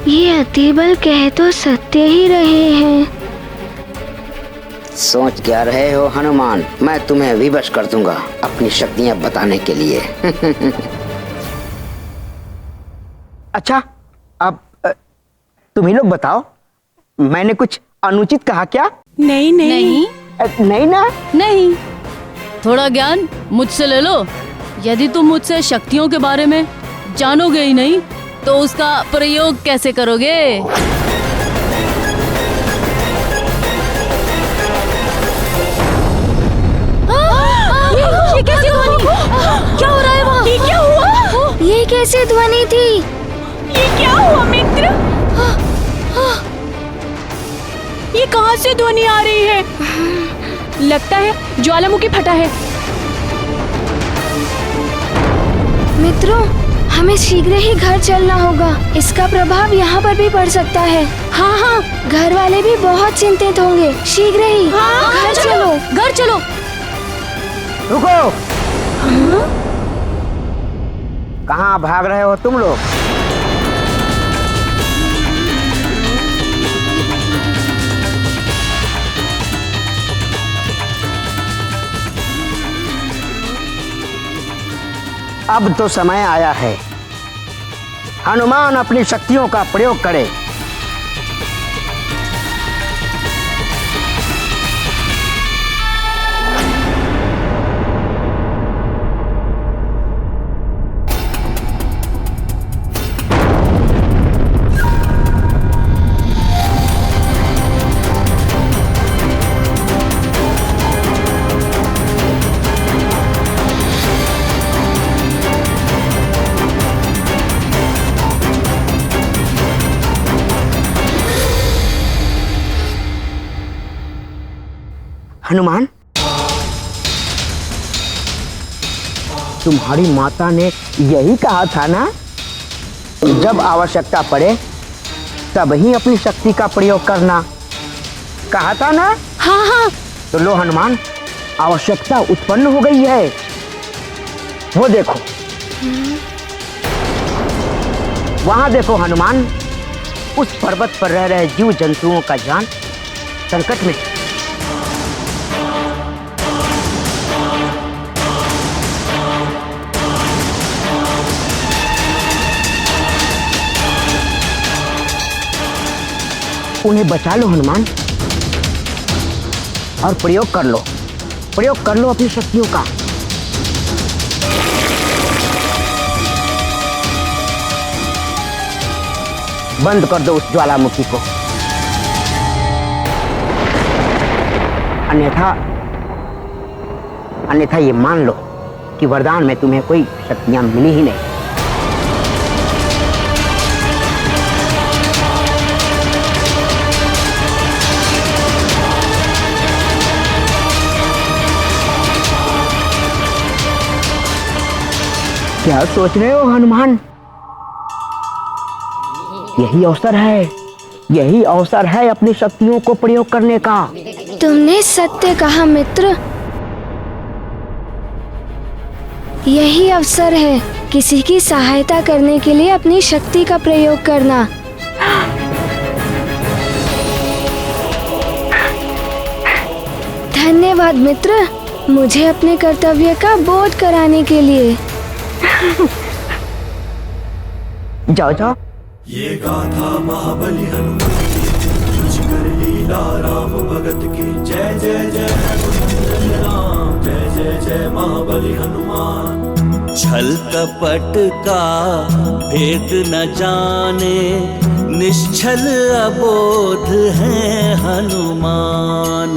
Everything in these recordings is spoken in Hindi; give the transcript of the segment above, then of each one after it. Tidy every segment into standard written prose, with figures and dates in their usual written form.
ये अतिबल कह तो सत्य ही रहे हैं। सोच क्या रहे हो हनुमान? मैं तुम्हें विवश कर दूंगा अपनी शक्तियां बताने के लिए। अच्छा, अब तुम ही लोग बताओ, मैंने कुछ अनुचित कहा क्या? नहीं नहीं नहीं ना? नहीं। थोड़ा ज्ञान मुझसे ले लो। यदि तुम मुझसे शक्तियों के बारे में जानोगे ही नहीं तो उसका प्रयोग कैसे करोगे? ये कैसी ध्वनि? क्या हो रहा है वहाँ? ये क्या हुआ? ये कैसी ध्वनि थी? ये क्या हुआ मित्र? ये कहाँ से ध्वनि आ रही है? लगता है ज्वालामुखी फटा है। मित्रों, हमें शीघ्र ही घर चलना होगा। इसका प्रभाव यहाँ पर भी पड़ सकता है। हाँ हाँ, घर वाले भी बहुत चिंतित होंगे। शीघ्र ही घर चलो। घर चलो। रुको। कहाँ भाग रहे हो तुम लोग? अब तो समय आया है हनुमान अपनी शक्तियों का प्रयोग करे। हनुमान, तुम्हारी माता ने यही कहा था ना, जब आवश्यकता पड़े तब ही अपनी शक्ति का प्रयोग करना, कहा था ना? हाँ हाँ। तो लो हनुमान, आवश्यकता उत्पन्न हो गई है। वो देखो, वहां देखो हनुमान, उस पर्वत पर रह रहे जीव जंतुओं का जान संकट में। उन्हें बचा लो हनुमान, और प्रयोग कर लो अपनी शक्तियों का। बंद कर दो उस ज्वालामुखी को, अन्यथा ये मान लो कि वरदान में तुम्हें कोई शक्तियां मिली ही नहीं। क्या सोच रहे हो हनुमान? यही अवसर है अपनी शक्तियों को प्रयोग करने का। तुमने सत्य कहा मित्र। यही अवसर है किसी की सहायता करने के लिए अपनी शक्ति का प्रयोग करना। धन्यवाद मित्र, मुझे अपने कर्तव्य का बोध कराने के लिए। जाओ। ये गाथा महाबली हनुमान की, कुछ कर लीला राम भगत की। जय जय जय रघुनंदन राम, जय जय जय महाबली हनुमान। छल कपट का भेद न जाने, निश्छल अबोध है हनुमान।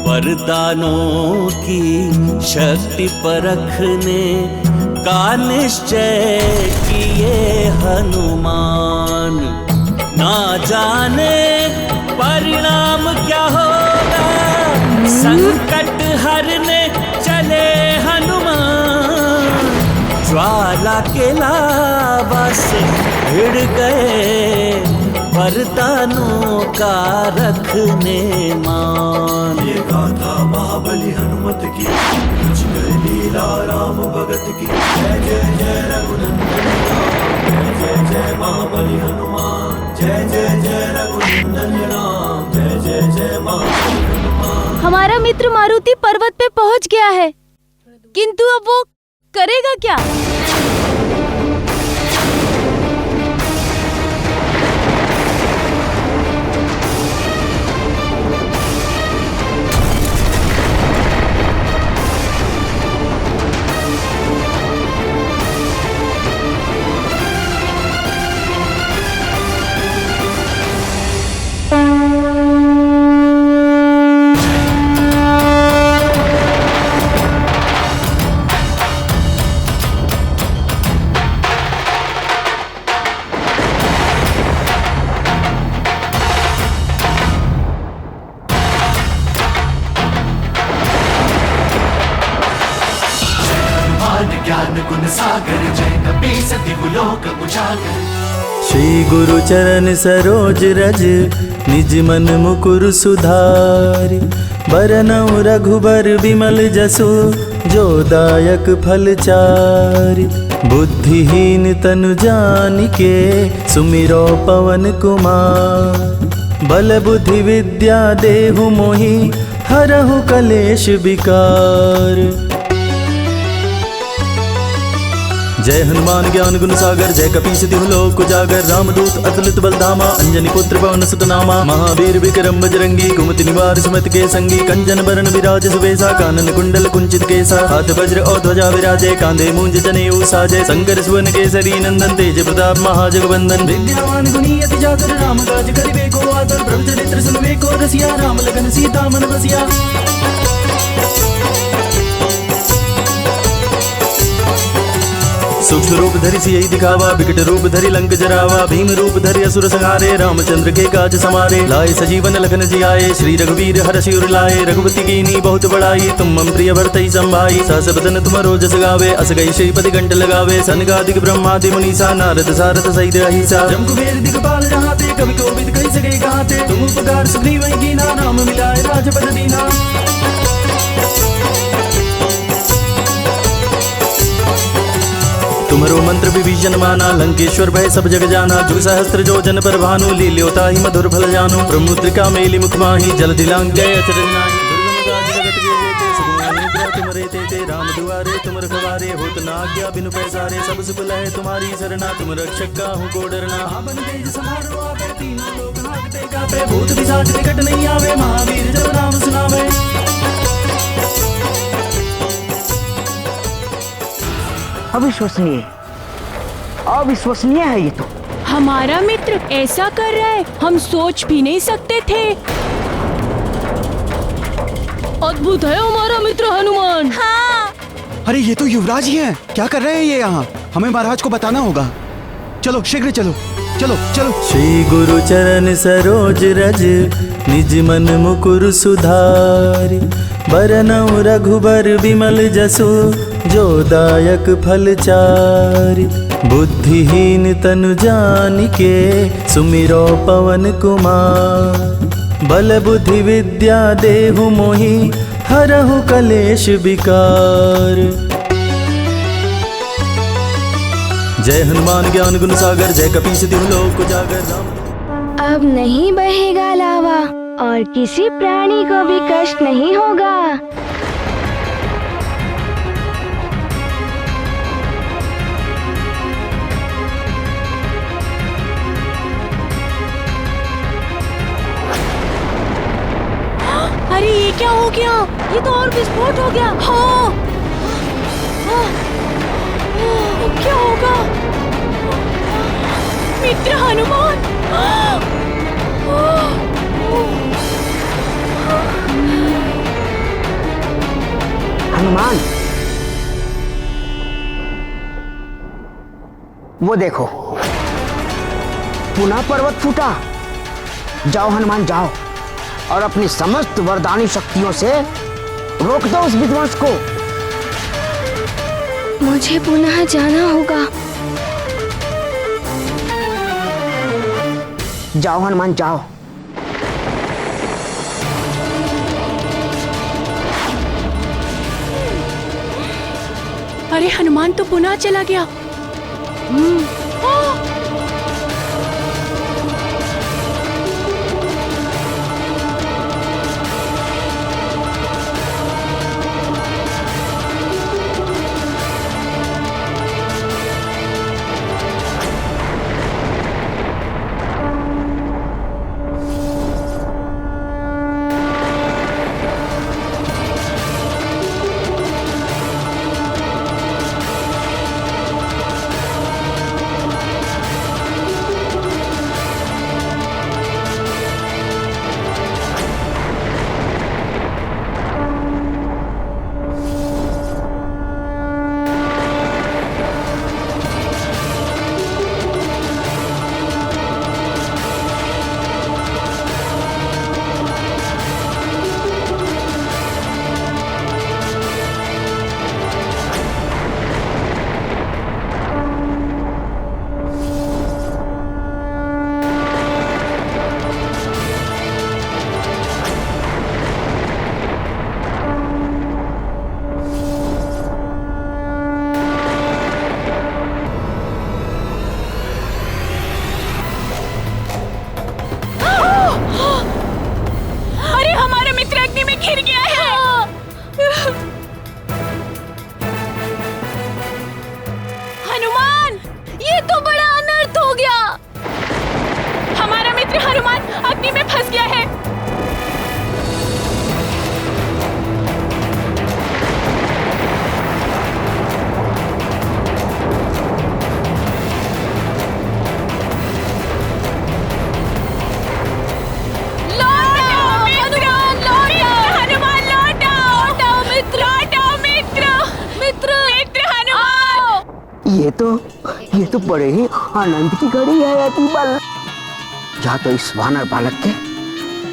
वरदानों की शक्ति परखने का निश्चय किए हनुमान। ना जाने परिणाम क्या होगा, संकट हरने चले हनुमान। ज्वाला के लावा से भिड़ गए, वरदानों का रखने मान। ये गाथा महाबली हनुमत की, कुछ कर लीला राम भगत की। जय जय जय रघुनंदन राम, जय जय जय महाबली हनुमान। हमारा मित्र मारुति पर्वत पे पहुंच गया है, किंतु अब वो करेगा क्या? ज्ञान गुण सागर जय कपीस दिवलोक उजागर। श्री गुरु चरण सरोज रज निज मन मुकुर सुधारि। बरनउँ रघुबर विमल जसु जो दायक फल चारि। बुद्धिहीन तनु जानिके सुमिरो पवन कुमार। बल बुद्धि विद्या देहु मोहि हरहु कलेश विकार। जय हनुमान ज्ञान गुण सागर जय कपीस तिहु लोक उजागर। रामदूत अतुलित बलधामा अंजनी पुत्र पवन सुत नामा। महावीर विक्रम बजरंगी कुमति निवार सुमति के संगी। कंचन बरन विराज सुबेसा कानन कुंडल कुंचित केसा। हाथ वज्र और ध्वजा विराजे कांधे मूंज जनेऊ साजे। शंकर सुवन केसरी नंदन तेज प्रताप महाजगवंदन। विद्यावान गुणी अति जागर राम काज करिबे को आदर। प्रभु चरित्र सुनबे को रसिया राम लखन सीता मन बसिया। सूक्ष्म रूप धरि सियहि दिखावा विकट रूप धरि लंक जरावा। भीम रूप धरि असुर संहारे रामचंद्र के काज समारे। लाए सजीवन लखन जियाए श्री रघुवीर हरषि उर लाए। रघुपति कीन्ही बहुत बड़ाई तुम मम प्रिय भरतहि संभाई। सहस बदन तुम रोजस गावे अस गई श्रीपति कंठ लगावे। सनकादिक ब्रह्मादि मुनीसा नारद सारद सहित अहिसा। जम कुबेर दिगपाल जहाते कवि कोविद कहि सके गाते। तुम उपकार सुग्रीव कीन्हा राम मिलाए राजपद दीन्हा। तुम्हारो मंत्र विभीषण माना लंकेश्वर भय सब जग जाना। जुग सहस्त्र जो जन पर भानु लील्योता ही मधुर फल जानु। प्रमुद्रिका मेली मुख माही जल दिलांग जय अचरज नाहि। दुर्गम काज जगत के जेते सुगम अनुग्रह तुम रे ते। राम दुआरे तुम रखवारे होत न आज्ञा बिनु पैसारे। सब सुख लहे तुम्हारी सरना तुम रक्षक काहू को डरना। आपन तेज समारो आपे तीनों लोक हांकते कापे। भूत पिशाच निकट नहीं आवे महावीर जब नाम सुनावे। अविश्वसनीय अविश्वसनीय है ये तो। हमारा मित्र ऐसा कर रहा है, हम सोच भी नहीं सकते थे। अद्भुत है हमारा मित्र हनुमान। हाँ। अरे ये तो युवराज ही हैं। क्या कर रहे हैं ये यहाँ? हमें महाराज को बताना होगा। चलो शीघ्र चलो चलो चलो। श्री गुरु चरण सरोज रज निज मन मुकुर सुधारि। बरनउँ रघुबर विमल जसु जो दायक फल चारि। बुद्धिहीन तनु जानिके सुमिरो पवन कुमार। बल बुद्धि विद्या देहु मोहि हरहु कलेश विकार। जय हनुमान ज्ञान गुण सागर जय कपीस तिहु लोक उजागर। अब नहीं बहेगा लावा और किसी प्राणी को भी कष्ट नहीं होगा। अरे ये क्या हो गया? ये तो और विस्फोट हो गया। हाँ। क्या होगा? मित्र हनुमान। हनुमान वो देखो पुनः पर्वत फूटा। जाओ हनुमान जाओ और अपनी समस्त वरदानी शक्तियों से रोक दो उस विध्वंस को। मुझे पुनः जाना होगा। जाओ हनुमान जाओ। अरे हनुमान तो पुनः चला गया। ये तो बड़े ही आनंद की घड़ी है अतिबल। या तो इस वानर बालक के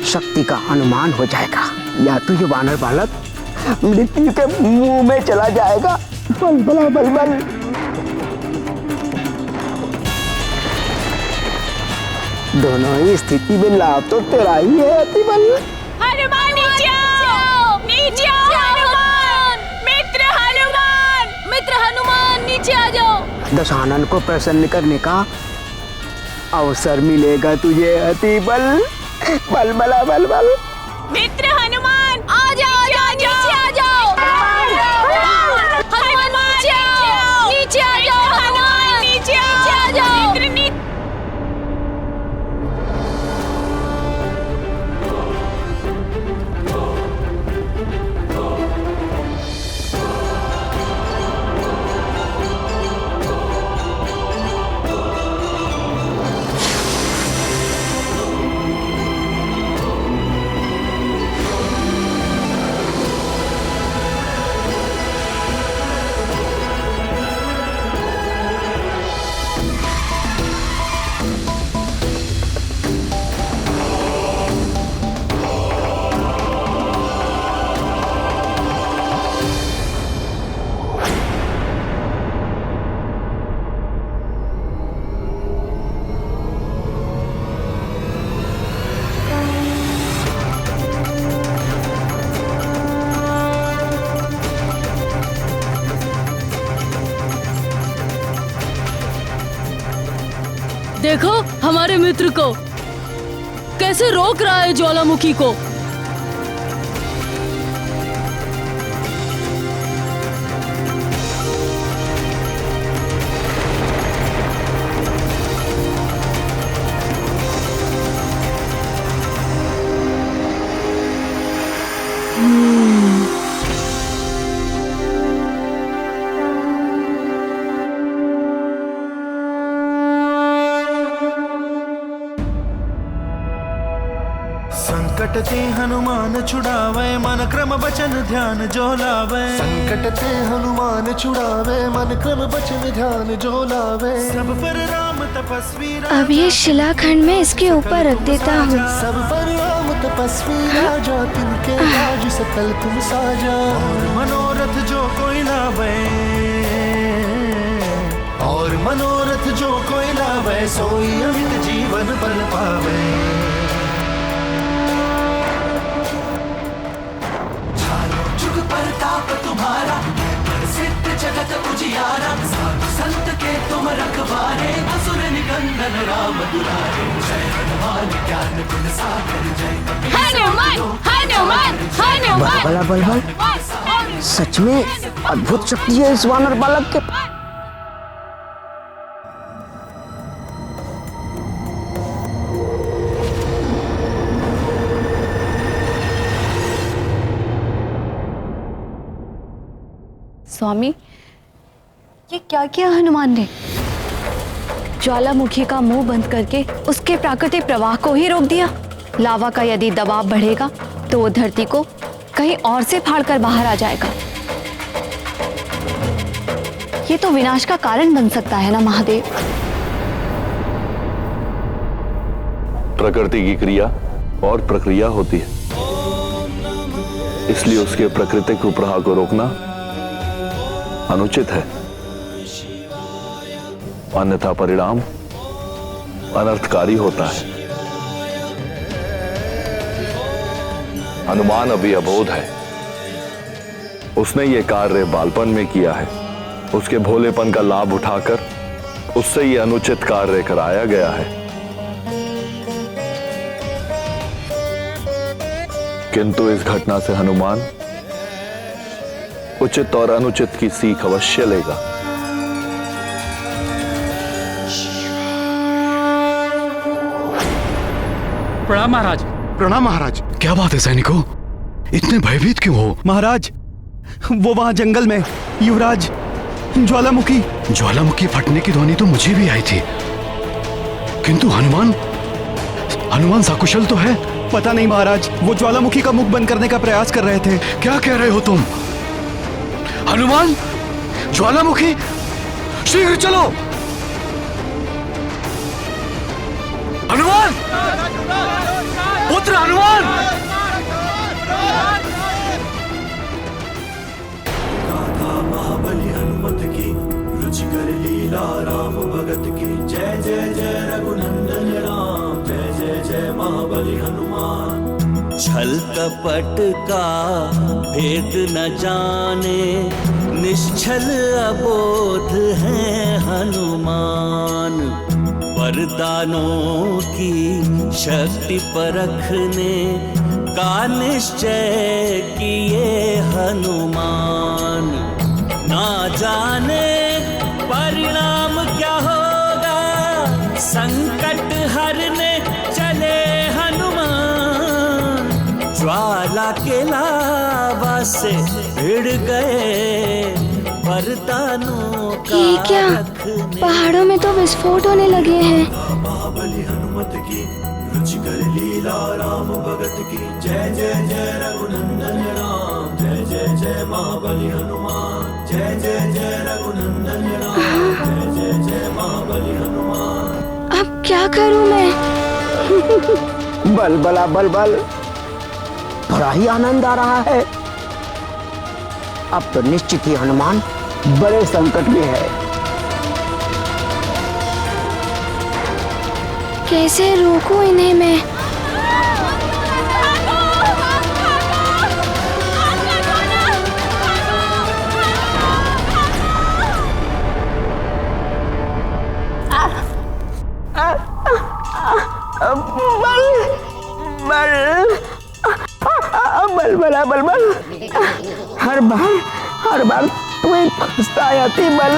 शक्ति का अनुमान हो जाएगा, या तो ये वानर बालक मृत्यु के मुंह में चला जाएगा। बल बला बल बल। दोनों ही स्थिति में लाभ तो तेरा ही है अतिबल। हनुमान नीचे आओ, नीचे आओ हनुमान, मित्र हनुमान नीचे आ जाओ। दशानन को प्रसन्न करने का अवसर मिलेगा तुझे अतिबल। बल बला बल बल। मित्र हनुमान आ जाओ, नीचे आ जाओ। हनुमान नीचे आ जाओ, हनुमान नीचे आ जाओ। देखो हमारे मित्र को कैसे रोक रहा है ज्वालामुखी को। संकट ते हनुमान छुड़ावे, मन क्रम बचन ध्यान जो लावे। संकट ते हनुमान छुड़ावे, मन क्रम बचन ध्यान जो लावे। सब पर राम तपस्वी अब ये शिलाखंड में इसके ऊपर रख देता हूँ। सब पर राम तपस्वी राजा, तिनके राज सकल तुम साजा। और मनोरथ जो कोई लावे, और मनोरथ जो कोई लावे, सोई अमित जीवन बल पावे। प्रताप तुम्हारा सिद्ध जगत उजियारा, साधु संत के तुम रखवारे, असुर निकंदन राम दुलारे। जय हनुमान ज्ञान गुण सागर, जय हनुमान हनुमान हनुमान। बल बल बल। सच में अद्भुत शक्ति है इस वानर बालक के। स्वामी, ये क्या किया हनुमान ने? ज्वालामुखी का मुंह बंद करके उसके प्राकृतिक प्रवाह को ही रोक दिया। लावा का यदि दबाव बढ़ेगा तो वो धरती को कहीं और से फाड़कर बाहर आ जाएगा। ये तो विनाश का कारण बन सकता है ना महादेव? प्रकृति की क्रिया और प्रक्रिया होती है, इसलिए उसके प्राकृतिक प्रवाह को रोकना अनुचित है, अन्यथा परिणाम अनर्थकारी होता है। हनुमान अभी अबोध है, उसने ये कार्य बालपन में किया है। उसके भोलेपन का लाभ उठाकर उससे ये अनुचित कार्य कराया गया है। किंतु इस घटना से हनुमान उचित और अनुचित की सीख अवश्य लेगा। प्रणाम महाराज। प्रणाम महाराज। क्या बात है सैनिकों, इतने भयभीत क्यों हो? महाराज, वो वहां जंगल में युवराज ज्वालामुखी फटने की ध्वनि तो मुझे भी आई थी, किंतु हनुमान सकुशल तो है? पता नहीं महाराज, वो ज्वालामुखी का मुख बंद करने का प्रयास कर रहे थे। क्या कह रहे हो तुम? हनुमान ज्वालामुखी शीघ्र चलो। हनुमान, पुत्र हनुमान। गाथा महाबली हनुमत की, रुचिकर लीला राम भगत की। जय जय जय रघुनंदन राम, जय जय जय महाबली हनुमान। छल कपट का भेद न जाने, निश्छल अबोध है हनुमान। वरदानों की शक्ति परखने का निश्चय किए हनुमान। ना जाने परिणाम क्या होगा, संकट हरने चले हनुमान। ज्वाला के लावा से भिड़ गए वरदानों का। ये क्या? पहाड़ों में तो विस्फोट होने लगे हैं। महाबली हनुमत की, रुचिकर लीला राम भगत की। जय जय जय रघुनंदन राम, जय जय जय महाबली हनुमान। जय जय जय रघुनंदन राम, जय जय जय महाबली हनुमान। अब क्या करूं मैं? बल बला बल बल, बड़ा ही आनंद आ रहा है। अब तो निश्चित ही हनुमान बड़े संकट में है। कैसे रोकूं इन्हें मैं? बल बला बल बल, हर बार तुम्हें फंसता आती बल।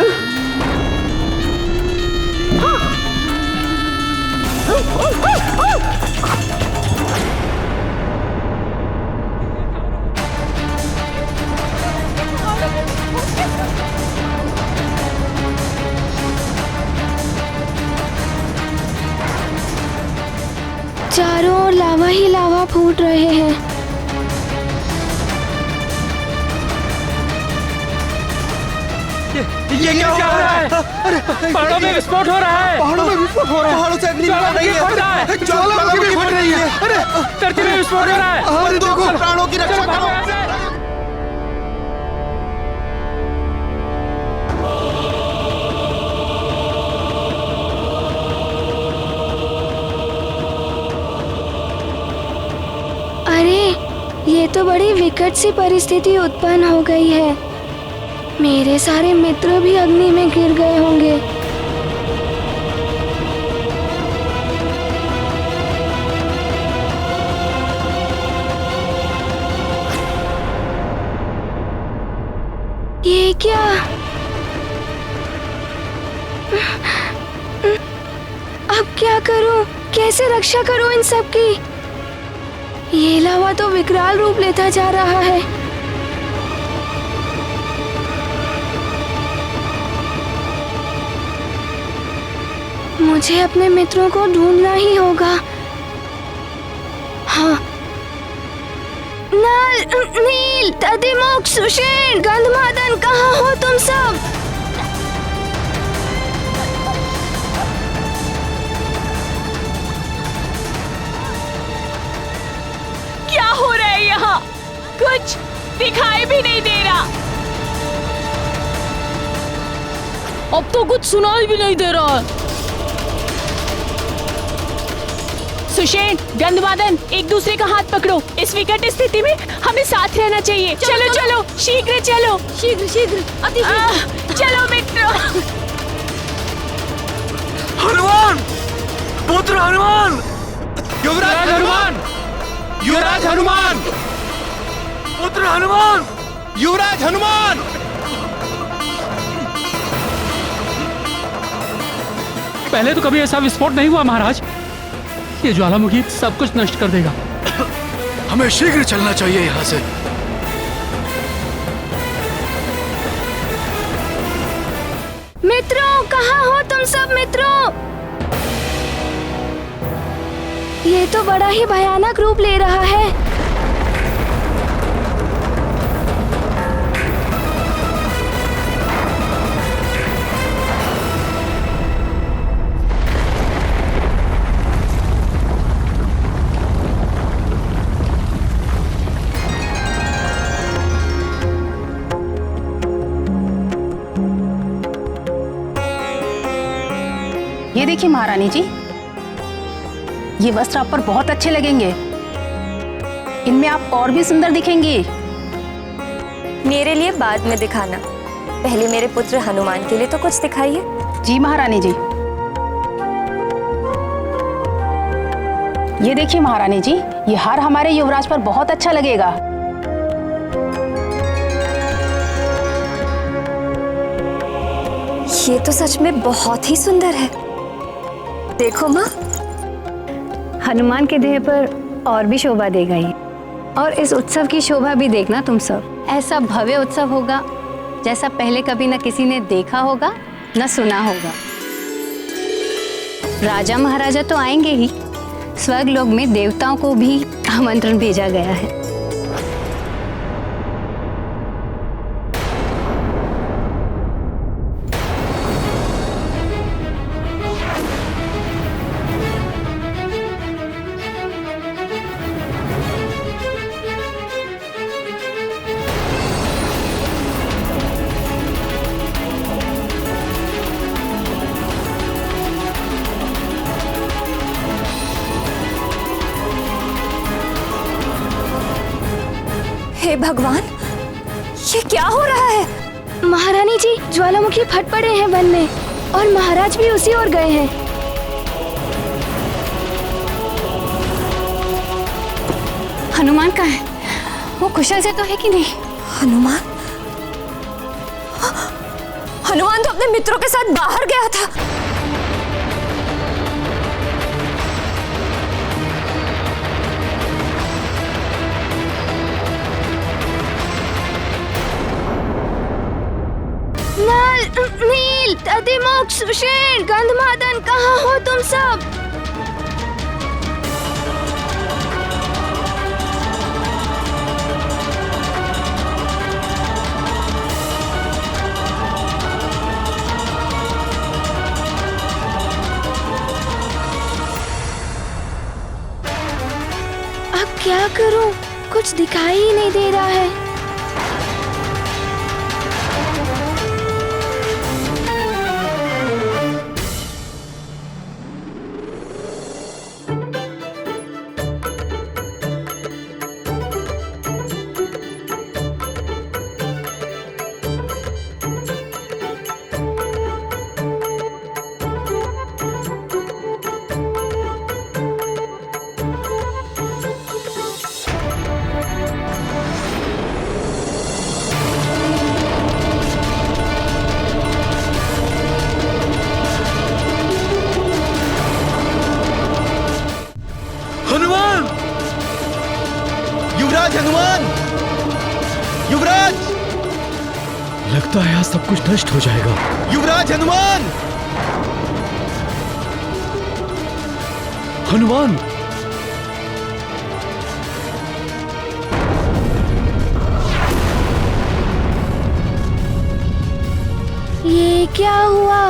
चारों ओर लावा ही लावा फूट रहे हैं। ये क्या हो रहा है? पहाड़ों में विस्फोट हो रहा है। पहाड़ों में विस्फोट हो रहा है। पहाड़ों से अग्नि निकल रही है। ज्वालामुखी फट रही है। अरे धरती में विस्फोट हो रहा है। हमारे देखो, प्राणों की रक्षा करो। अरे ये तो बड़ी विकट सी परिस्थिति उत्पन्न हो गई है। मेरे सारे मित्र भी अग्नि में गिर गए होंगे। ये क्या? अब क्या करूं? कैसे रक्षा करूं इन सब की? ये लावा तो विकराल रूप लेता जा रहा है। मुझे अपने मित्रों को ढूंढना ही होगा। हाँ, नल, नील, दधिमुख, सुषेण, गंधमादन, कहाँ हो तुम सब? क्या हो रहा है यहाँ? कुछ दिखाई भी नहीं दे रहा। अब तो कुछ सुनाई भी नहीं दे रहा है। सुषेण, गंधमादन, एक दूसरे का हाथ पकड़ो। इस विकट स्थिति में हमें साथ रहना चाहिए। चलो चलो, शीघ्र चलो। शीघ्र शीघ्र, अति चलो मित्रों। हनुमान, पुत्र हनुमान, युवराज हनुमान, युवराज हनुमान, पुत्र हनुमान, युवराज हनुमान। पहले तो कभी ऐसा विस्फोट नहीं हुआ महाराज। ये ज्वालामुखी सब कुछ नष्ट कर देगा। हमें शीघ्र चलना चाहिए यहाँ से। मित्रों, कहाँ हो तुम सब मित्रों? ये तो बड़ा ही भयानक रूप ले रहा है। ये देखिए महारानी जी, ये वस्त्र आप पर बहुत अच्छे लगेंगे। इनमें आप और भी सुंदर दिखेंगी। मेरे लिए बाद में दिखाना, पहले मेरे पुत्र हनुमान के लिए तो कुछ दिखाइए। जी महारानी जी। ये देखिए महारानी जी, ये हार हमारे युवराज पर बहुत अच्छा लगेगा। ये तो सच में बहुत ही सुंदर है। देखो माँ, हनुमान के देह पर और भी शोभा देगा ये। और इस उत्सव की शोभा भी देखना तुम सब। ऐसा भव्य उत्सव होगा जैसा पहले कभी न किसी ने देखा होगा न सुना होगा। राजा महाराजा तो आएंगे ही, स्वर्ग लोक में देवताओं को भी आमंत्रण भेजा गया है। हे भगवान, ये क्या हो रहा है? महारानी जी, ज्वालामुखी फट पड़े हैं वन में और महाराज भी उसी ओर गए हैं। हनुमान कहाँ है? वो कुशल से तो है कि नहीं? हनुमान हनुमान तो अपने मित्रों के साथ बाहर गया था। नील, अतिमुख, सुषेण, गंधमादन, कहाँ हो तुम सब? अब क्या करूं? कुछ दिखाई ही नहीं दे रहा है। युवराज हनुमान! युवराज! लगता है आज सब कुछ नष्ट हो जाएगा। युवराज हनुमान! हनुमान! ये क्या हुआ?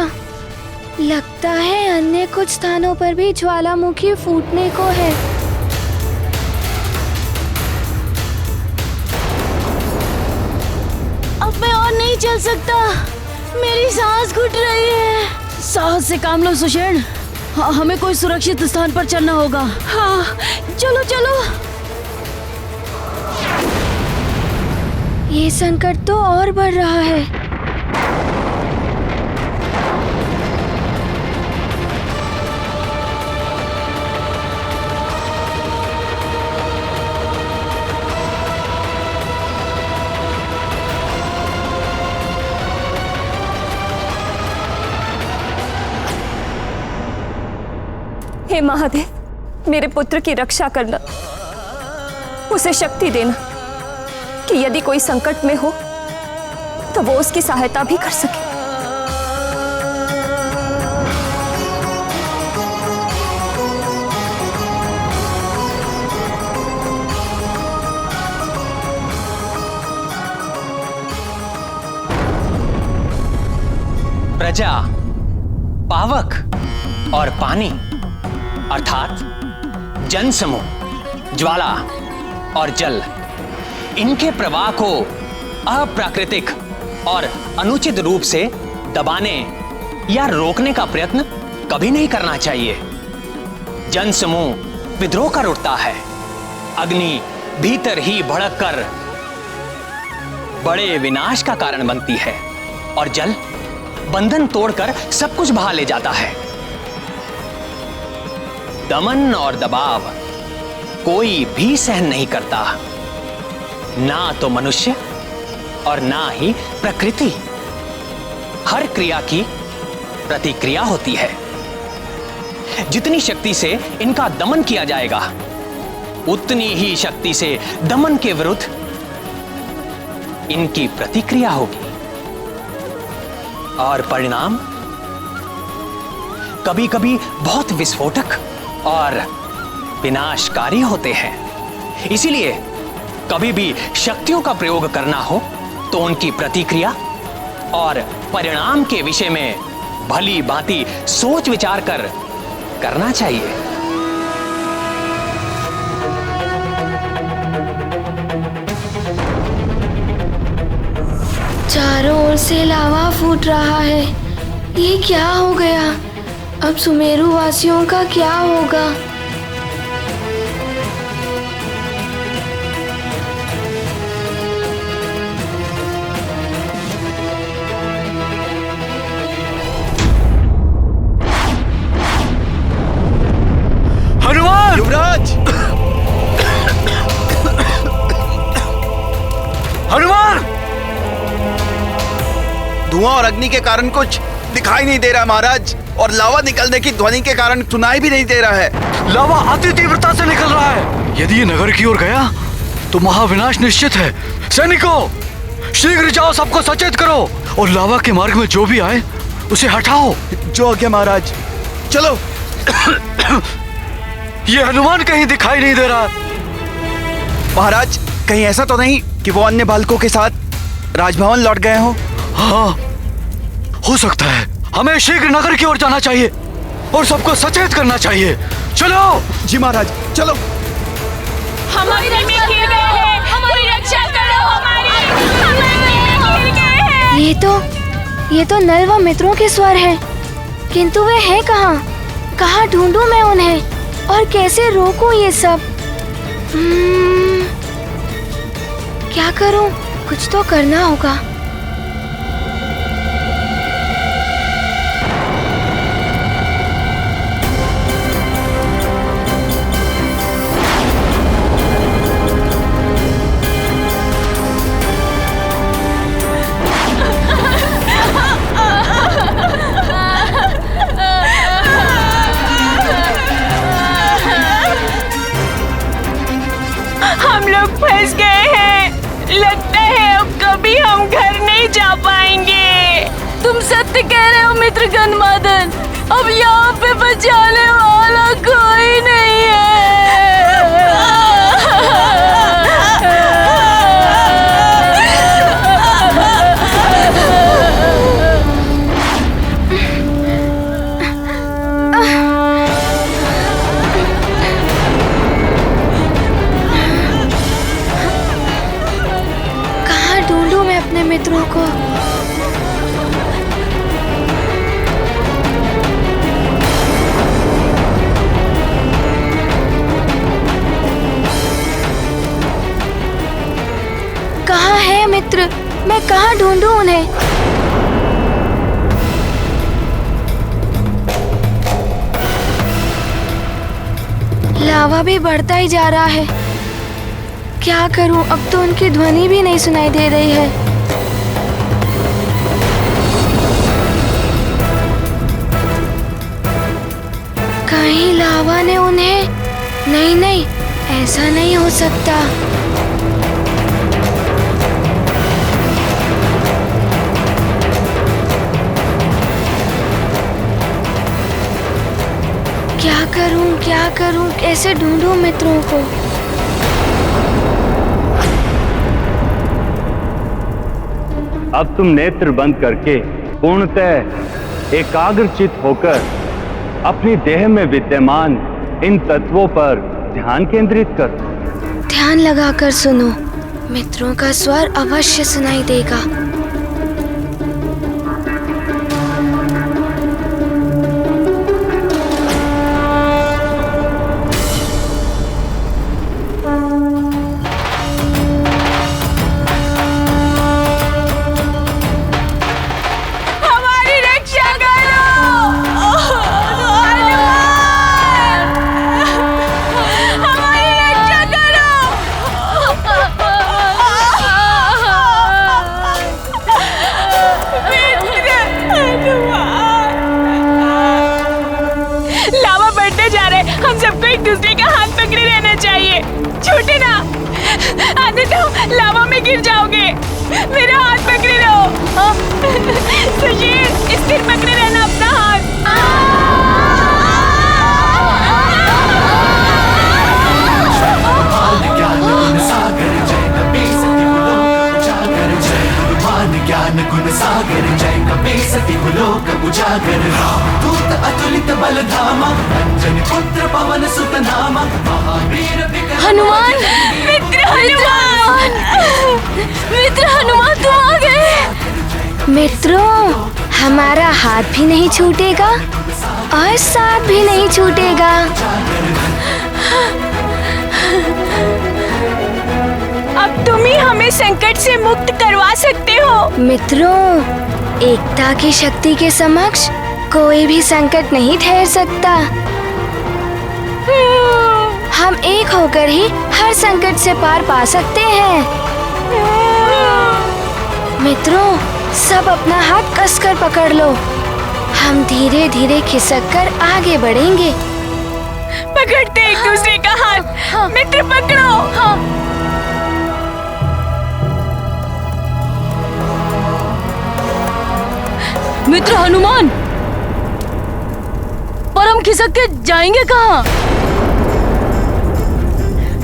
लगता है अन्य कुछ स्थानों पर भी ज्वालामुखी फूटने को है। अब मैं और नहीं चल सकता, मेरी सांस घुट रही है। साहस से काम लो सुषेण, हमें कोई सुरक्षित स्थान पर चलना होगा। हाँ, चलो चलो। ये संकट तो और बढ़ रहा है। हे महादेव, मेरे पुत्र की रक्षा करना, उसे शक्ति देना कि यदि कोई संकट में हो तो वो उसकी सहायता भी कर सके। प्रजा, पावक और पानी अर्थात जन समूह, ज्वाला और जल, इनके प्रवाह को अप्राकृतिक और अनुचित रूप से दबाने या रोकने का प्रयत्न कभी नहीं करना चाहिए। जन समूह विद्रोह कर उठता है, अग्नि भीतर ही भड़क कर बड़े विनाश का कारण बनती है और जल बंधन तोड़कर सब कुछ बहा ले जाता है। दमन और दबाव कोई भी सहन नहीं करता, ना तो मनुष्य और ना ही प्रकृति। हर क्रिया की प्रतिक्रिया होती है। जितनी शक्ति से इनका दमन किया जाएगा, उतनी ही शक्ति से दमन के विरुद्ध इनकी प्रतिक्रिया होगी और परिणाम कभी कभी बहुत विस्फोटक और विनाशकारी होते हैं। इसीलिए कभी भी शक्तियों का प्रयोग करना हो तो उनकी प्रतिक्रिया और परिणाम के विषय में भली भांति सोच विचार कर करना चाहिए। चारों ओर से लावा फूट रहा है। ये क्या हो गया? अब सुमेरु वासियों का क्या होगा? हनुमान! युवराज! हनुमान! धुआं और अग्नि के कारण कुछ दिखाई नहीं दे रहा महाराज, और लावा निकलने की ध्वनि के कारण सुनाई भी नहीं दे रहा है। लावा अति तीव्रता से निकल रहा है। यदि ये नगर की ओर गया तो महाविनाश निश्चित है। सैनिकों, शीघ्र जाओ, सबको सचेत करो और लावा के मार्ग में जो भी आए उसे हटाओ। जो आज्ञा महाराज। चलो। ये हनुमान कहीं दिखाई नहीं दे रहा। महाराज, कहीं ऐसा तो नहीं कि वो अन्य बालकों के साथ राजभवन लौट गए हो? हाँ, हो सकता है। हमें शीघ्र नगर की ओर जाना चाहिए और सबको सचेत करना चाहिए। चलो। जी महाराज, चलो। हमारी रक्षा करो, ये तो नल व मित्रों के स्वर हैं, किंतु वे हैं कहाँ? कहाँ ढूंढूं मैं उन्हें और कैसे रोकूं ये सब? क्या करूं? कुछ तो करना होगा। हम लोग फंस गए हैं। लगता है अब कभी हम घर नहीं जा पाएंगे। तुम सत्य कह रहे हो मित्र गंधमादन, अब यहाँ पे बचाने वाला कोई नहीं मित्रों को। कहाँ है मित्र? मैं कहाँ ढूंढूं उन्हें? लावा भी बढ़ता ही जा रहा है। क्या करूं? अब तो उनकी ध्वनि भी नहीं सुनाई दे रही है। कहीं लावा ने उन्हें... नहीं, ऐसा नहीं हो सकता। क्या करूं? कैसे ढूंढूं मित्रों को? अब तुम नेत्र बंद करके पूर्णतः एकाग्रचित होकर अपनी देह में विद्यमान इन तत्वों पर ध्यान केंद्रित कर। ध्यान लगाकर सुनो, मित्रों का स्वर अवश्य सुनाई देगा। हम सबको एक दूसरे का हाथ पकड़े रहना चाहिए। छूटे ना, आने तो लावा में गिर जाओगे। मेरा हाथ पकड़े रहो। सुशील, स्थिर पकड़े रहना अपना हाथ। ज्ञान गुण सागर जय कपीसति लोक उजागर रामदूत अतुलित बल धामा अंजनी पुत्र पवन सुत नामा महावीर विक्रम हनुमान, मित्र हनुमान, मित्र हनुमान तुम आ गए। मित्रों, हमारा हाथ भी नहीं छूटेगा और साथ भी नहीं छूटेगा। अब तुम ही हमें संकट से मुक्त करवा सकते हो। मित्रों, एकता की शक्ति के समक्ष कोई भी संकट नहीं ठहर सकता। हम एक होकर ही हर संकट से पार पा सकते हैं। मित्रों, सब अपना हाथ कसकर पकड़ लो। हम धीरे धीरे खिसक कर आगे बढ़ेंगे। पकड़ते एक दूसरे का हाथ। मित्र पकड़ो। मित्र हनुमान, पर हम खिसक के जाएंगे कहाँ?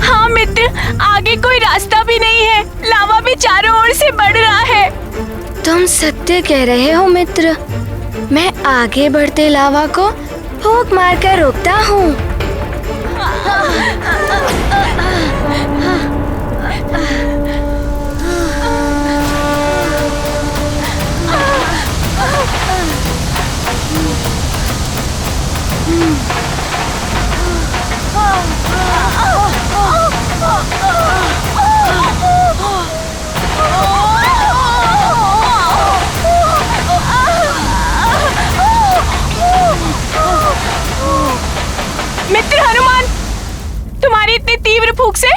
हाँ मित्र, आगे कोई रास्ता भी नहीं है। लावा भी चारों ओर से बढ़ रहा है। तुम सत्य कह रहे हो मित्र। मैं आगे बढ़ते लावा को फूंक मारकर रोकता हूँ। मित्र हनुमान, तुम्हारी इतनी तीव्र फूंक से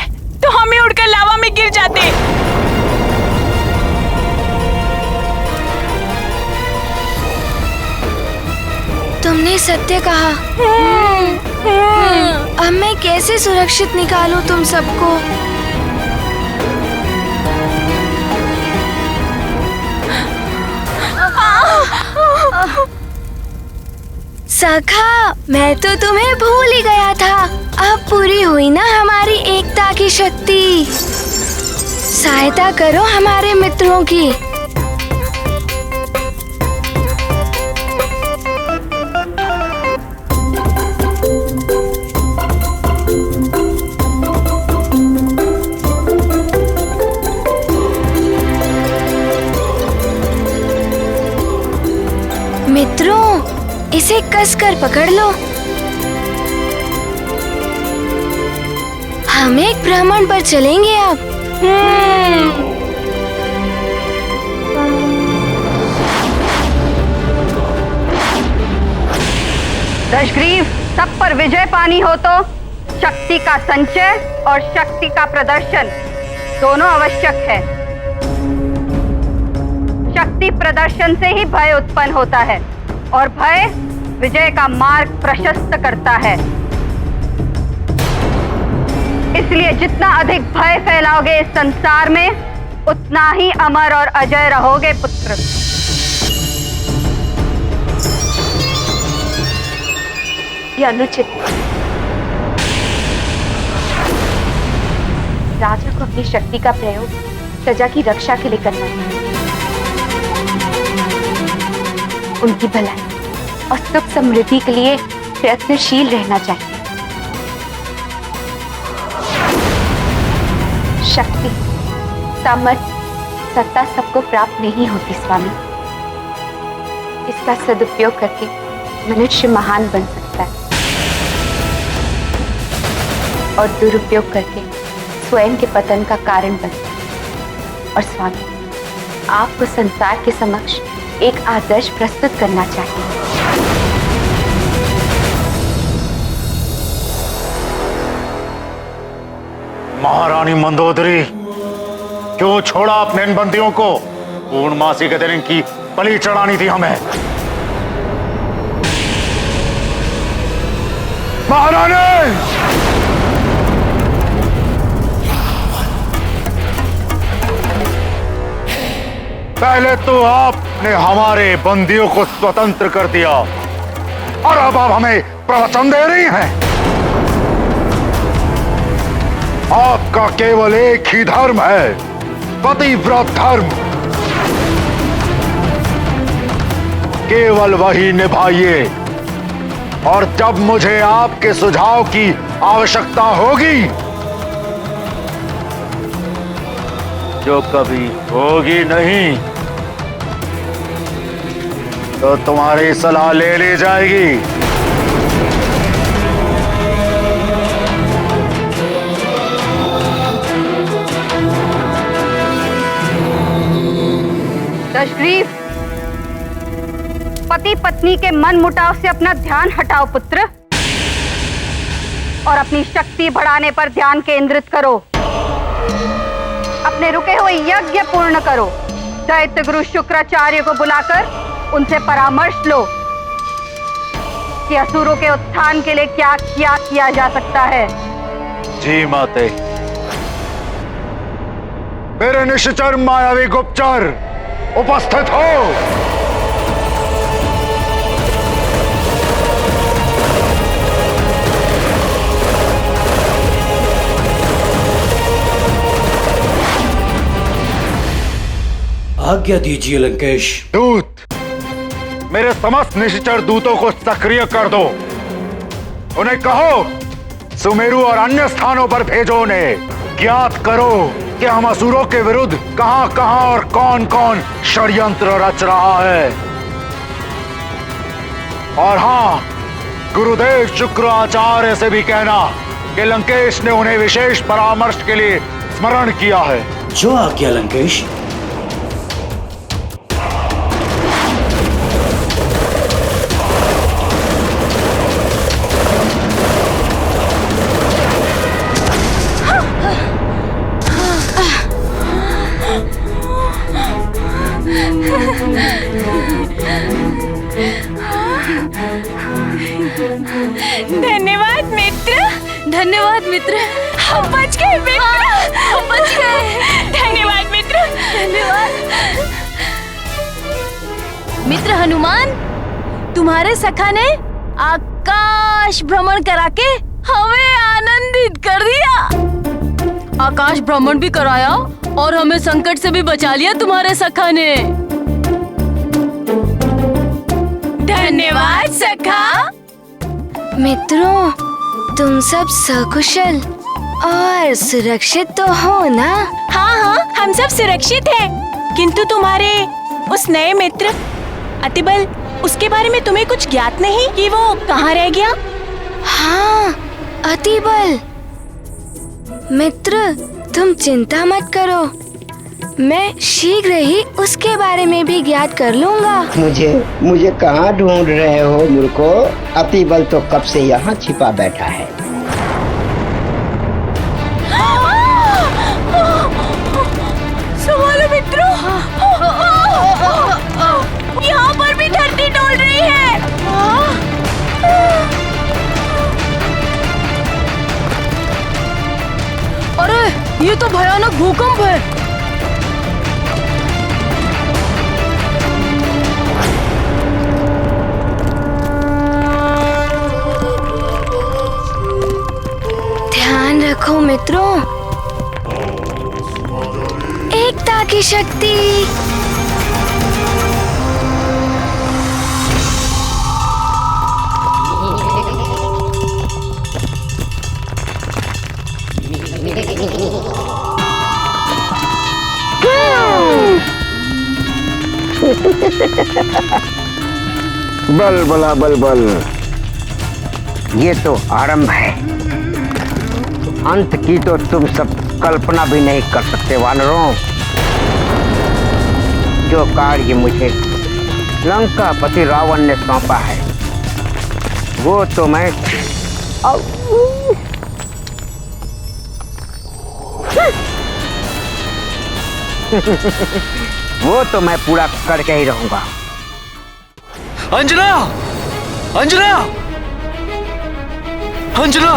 तो हमें उड़कर लावा में गिर जाते। तुमने सत्य कहा। अब मैं कैसे सुरक्षित निकालूं तुम सबको? सखा, मैं तो तुम्हें भूल ही गया था। अब पूरी हुई ना हमारी एकता की शक्ति। सहायता करो हमारे मित्रों की। मित्रों, इसे कसकर पकड़ लो। हम एक भ्रमण पर चलेंगे अब। दशग्रीव, सब पर विजय पानी हो तो शक्ति का संचय और शक्ति का प्रदर्शन दोनों आवश्यक है। शक्ति प्रदर्शन से ही भय उत्पन्न होता है और भय विजय का मार्ग प्रशस्त करता है। इसलिए जितना अधिक भय फैलाओगे इस संसार में, उतना ही अमर और अजय रहोगे पुत्र। यह अनुचित। राजा को अपनी शक्ति का प्रयोग प्रजा की रक्षा के लिए करना चाहिए। उनकी भलाई और सुख समृद्धि के लिए प्रयत्नशील रहना चाहिए। शक्ति, सामर्थ्य, सत्ता सबको प्राप्त नहीं होती स्वामी। इसका सदुपयोग करके मनुष्य महान बन सकता है और दुरुपयोग करके स्वयं के पतन का कारण बनता है। और स्वामी, आपको संसार के समक्ष एक आदर्श प्रस्तुत करना चाहिए। महारानी मंदोदरी, क्यों छोड़ा अपने इन बंदियों को? पूर्णमासी के दिन इनकी बलि चढ़ानी थी हमें। महारानी! पहले तो आपने हमारे बंदियों को स्वतंत्र कर दिया और अब आप हमें प्रवचन दे रही हैं। आपका केवल एक ही धर्म है, पतिव्रत धर्म। केवल वही निभाइए और जब मुझे आपके सुझाव की आवश्यकता होगी, जो कभी होगी नहीं, तो तुम्हारी सलाह ले ली जाएगी। तशरीफ, पति पत्नी के मन मुटाव से अपना ध्यान हटाओ पुत्र, और अपनी शक्ति बढ़ाने पर ध्यान केंद्रित करो। अपने रुके हुए यज्ञ पूर्ण करो। दैत्य गुरु शुक्राचार्य को बुलाकर उनसे परामर्श लो कि असुरों के उत्थान के लिए क्या किया जा सकता है। जी माते। मेरे निश्चर मायावी गुप्तचर उपस्थित हो। आज्ञा दीजिए लंकेश। दूत, मेरे समस्त निश्चर दूतों को सक्रिय कर दो। उन्हें कहो सुमेरु और अन्य स्थानों पर भेजो। उन्हें ज्ञात करो कि हम असुरों के विरुद्ध कहां कहां और कौन कौन षड्यंत्र रच रहा है। और हां, गुरुदेव शुक्राचार्य से भी कहना कि लंकेश ने उन्हें विशेष परामर्श के लिए स्मरण किया है। जो आज्ञा लंकेश। धन्यवाद मित्र, धन्यवाद मित्र, हम बच गए मित्र, हम बच गए। धन्यवाद मित्र, धन्यवाद। मित्र हनुमान, तुम्हारे सखा ने आकाश भ्रमण करा के हमें आनंदित कर दिया। आकाश भ्रमण भी कराया और हमें संकट से भी बचा लिया तुम्हारे सखा ने। धन्यवाद सखा। मित्रों, तुम सब सकुशल और सुरक्षित तो हो ना? हाँ हाँ, हम सब सुरक्षित हैं। किंतु तुम्हारे उस नए मित्र अतिबल, उसके बारे में तुम्हें कुछ ज्ञात नहीं कि वो कहाँ रह गया? हाँ, अतिबल मित्र, तुम चिंता मत करो, मैं शीघ्र ही उसके बारे में भी ज्ञात कर लूंगा। मुझे कहाँ ढूंढ रहे हो मूर्खो? अतिबल तो कब से यहाँ छिपा बैठा है। संभालो मित्रों, यहाँ पर भी धरती डोल रही है। अरे, ये तो भयानक भूकंप है। ध्यान रखो मित्रों, एकता की शक्ति। बल बला बल बल, ये तो आरंभ है, अंत की तो तुम सब कल्पना भी नहीं कर सकते वानरों। जो कार्य मुझे लंकापति रावण ने सौंपा है, वो तो मैं वो तो मैं पूरा करके ही रहूंगा। अंजना! अंजना! अंजना,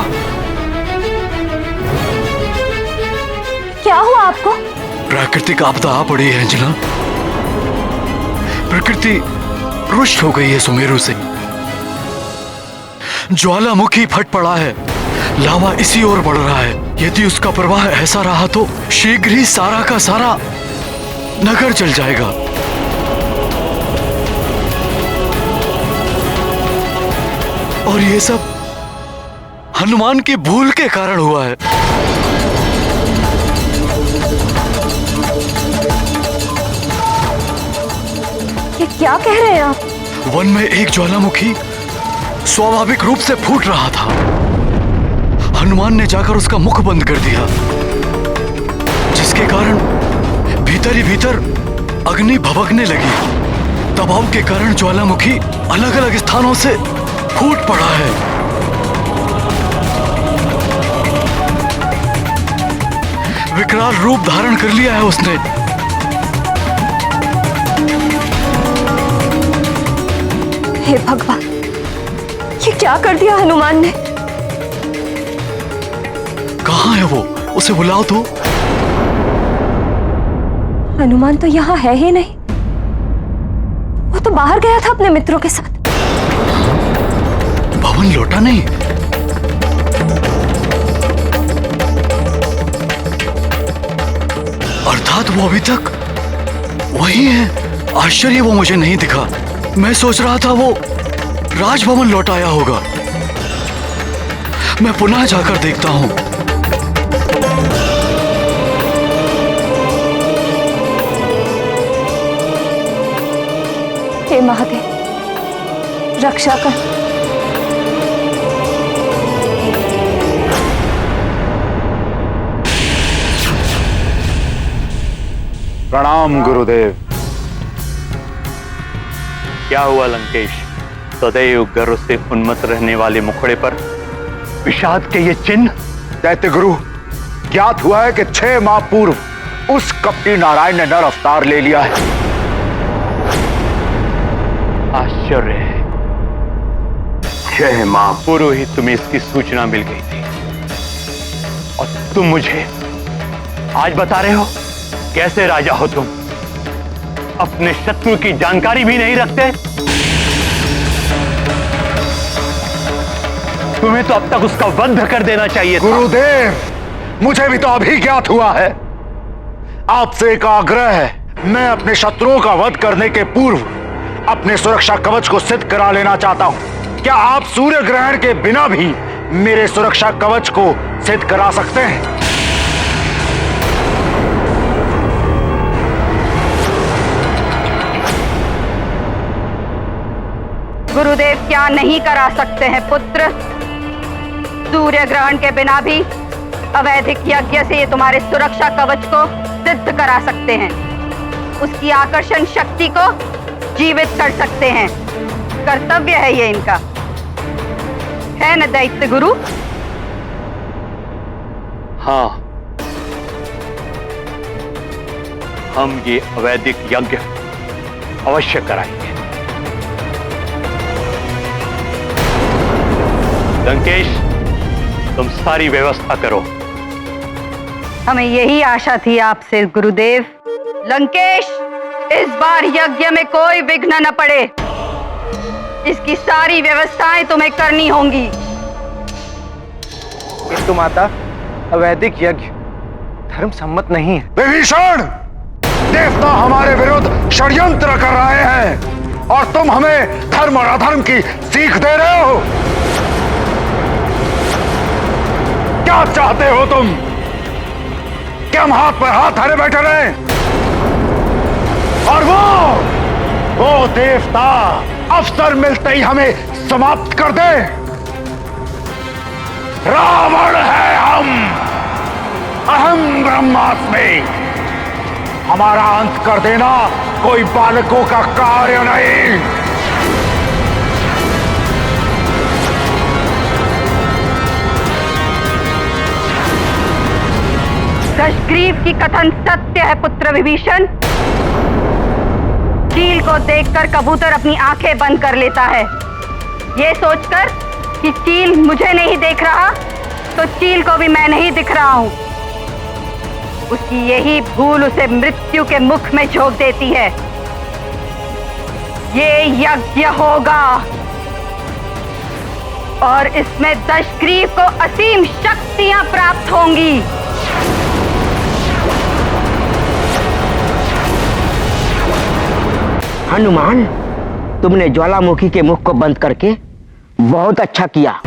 क्या हुआ आपको? प्राकृतिक आपदा आ पड़ी है अंजना। प्रकृति रुष्ट हो गई है सुमेरु से। ज्वालामुखी फट पड़ा है, लावा इसी ओर बढ़ रहा है। यदि उसका प्रवाह ऐसा रहा तो शीघ्र ही सारा का सारा नगर जल जाएगा। और ये सब हनुमान की भूल के कारण हुआ है। ये क्या कह रहे हैं आप? वन में एक ज्वालामुखी स्वाभाविक रूप से फूट रहा था। हनुमान ने जाकर उसका मुख बंद कर दिया, जिसके कारण भीतर ही भीतर अग्नि भभकने लगी। दबाव के कारण ज्वालामुखी अलग अलग स्थानों से फूट पड़ा है। विकराल रूप धारण कर लिया है उसने। हे भगवान, ये क्या कर दिया हनुमान ने? कहाँ है वो? उसे बुलाओ तो। हनुमान तो यहाँ है ही नहीं। वो तो बाहर गया था अपने मित्रों के साथ। भवन लौटा नहीं? अर्थात वो अभी तक वही है। आश्चर्य वो मुझे नहीं दिखा। मैं सोच रहा था वो राजभवन लौट आया होगा। मैं पुनः जाकर देखता हूं। हे महादेव, रक्षा कर। प्रणाम गुरुदेव। क्या हुआ लंकेश? सदैव गर्व से उन्मत्त रहने वाले मुखड़े पर विषाद के ये चिन्ह? दैत्य गुरु, ज्ञात हुआ है कि 6 माह पूर्व उस कपटी नारायण ने नर अवतार ले लिया है। आश्चर्य है, 6 माह पूर्व ही तुम्हें इसकी सूचना मिल गई थी और तुम मुझे आज बता रहे हो? कैसे राजा हो तुम? अपने शत्रु की जानकारी भी नहीं रखते? तुम्हें तो अब तक उसका वध कर देना चाहिए था। गुरुदेव, मुझे भी तो अभी ज्ञात हुआ है। आपसे एक आग्रह है। मैं अपने शत्रुओं का वध करने के पूर्व अपने सुरक्षा कवच को सिद्ध करा लेना चाहता हूं। क्या आप सूर्य ग्रहण के बिना भी मेरे सुरक्षा कवच को सिद्ध करा सकते हैं? गुरुदेव क्या नहीं करा सकते हैं पुत्र? सूर्य ग्रहण के बिना भी अवैधिक यज्ञ से ये तुम्हारे सुरक्षा कवच को सिद्ध करा सकते हैं। उसकी आकर्षण शक्ति को जीवित कर सकते हैं। कर्तव्य है ये इनका, है न दैत्य गुरु? हाँ, हम ये अवैधिक यज्ञ अवश्य कराएंगे। लंकेश, तुम सारी व्यवस्था करो। हमें यही आशा थी आपसे गुरुदेव। लंकेश, इस बार यज्ञ में कोई विघ्न न पड़े। इसकी सारी व्यवस्थाएं तुम्हें करनी होंगी। किंतु माता, अवैधिक यज्ञ धर्म सम्मत नहीं है। विभीषण, देवता हमारे विरुद्ध षड्यंत्र कर रहे हैं और तुम हमें धर्म और अधर्म की सीख दे रहे हो। क्या चाहते हो तुम? क्या हम हाथ पर हाथ धरे बैठे रहे? और वो देवता अवसर मिलते ही हमें समाप्त कर दे। रावण है हम, अहम ब्रह्मास्मि। हमारा अंत कर देना कोई बालकों का कार्य नहीं। दशग्रीव की कथन सत्य है पुत्र विभीषण। चील को देखकर कबूतर अपनी आंखें बंद कर लेता है, ये सोचकर कि चील मुझे नहीं देख रहा तो चील को भी मैं नहीं दिख रहा हूं। उसकी यही भूल उसे मृत्यु के मुख में झोंक देती है। ये यज्ञ होगा और इसमें दशग्रीव को असीम शक्तियां प्राप्त होंगी। हनुमान, तुमने ज्वालामुखी के मुख को बंद करके बहुत अच्छा किया।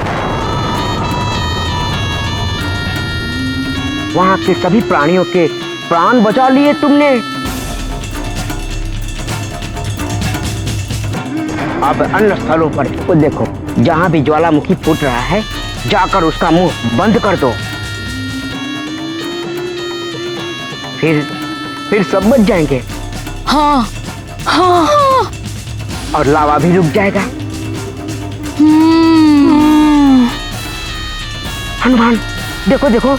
वहां के सभी प्राणियों के प्राण बचा लिए तुमने। अब अन्य स्थलों पर वो देखो, जहां भी ज्वालामुखी फूट रहा है जाकर उसका मुंह बंद कर दो। फिर सब बच जाएंगे। हाँ हाँ और लावा भी रुक जाएगा। हनुमान, देखो देखो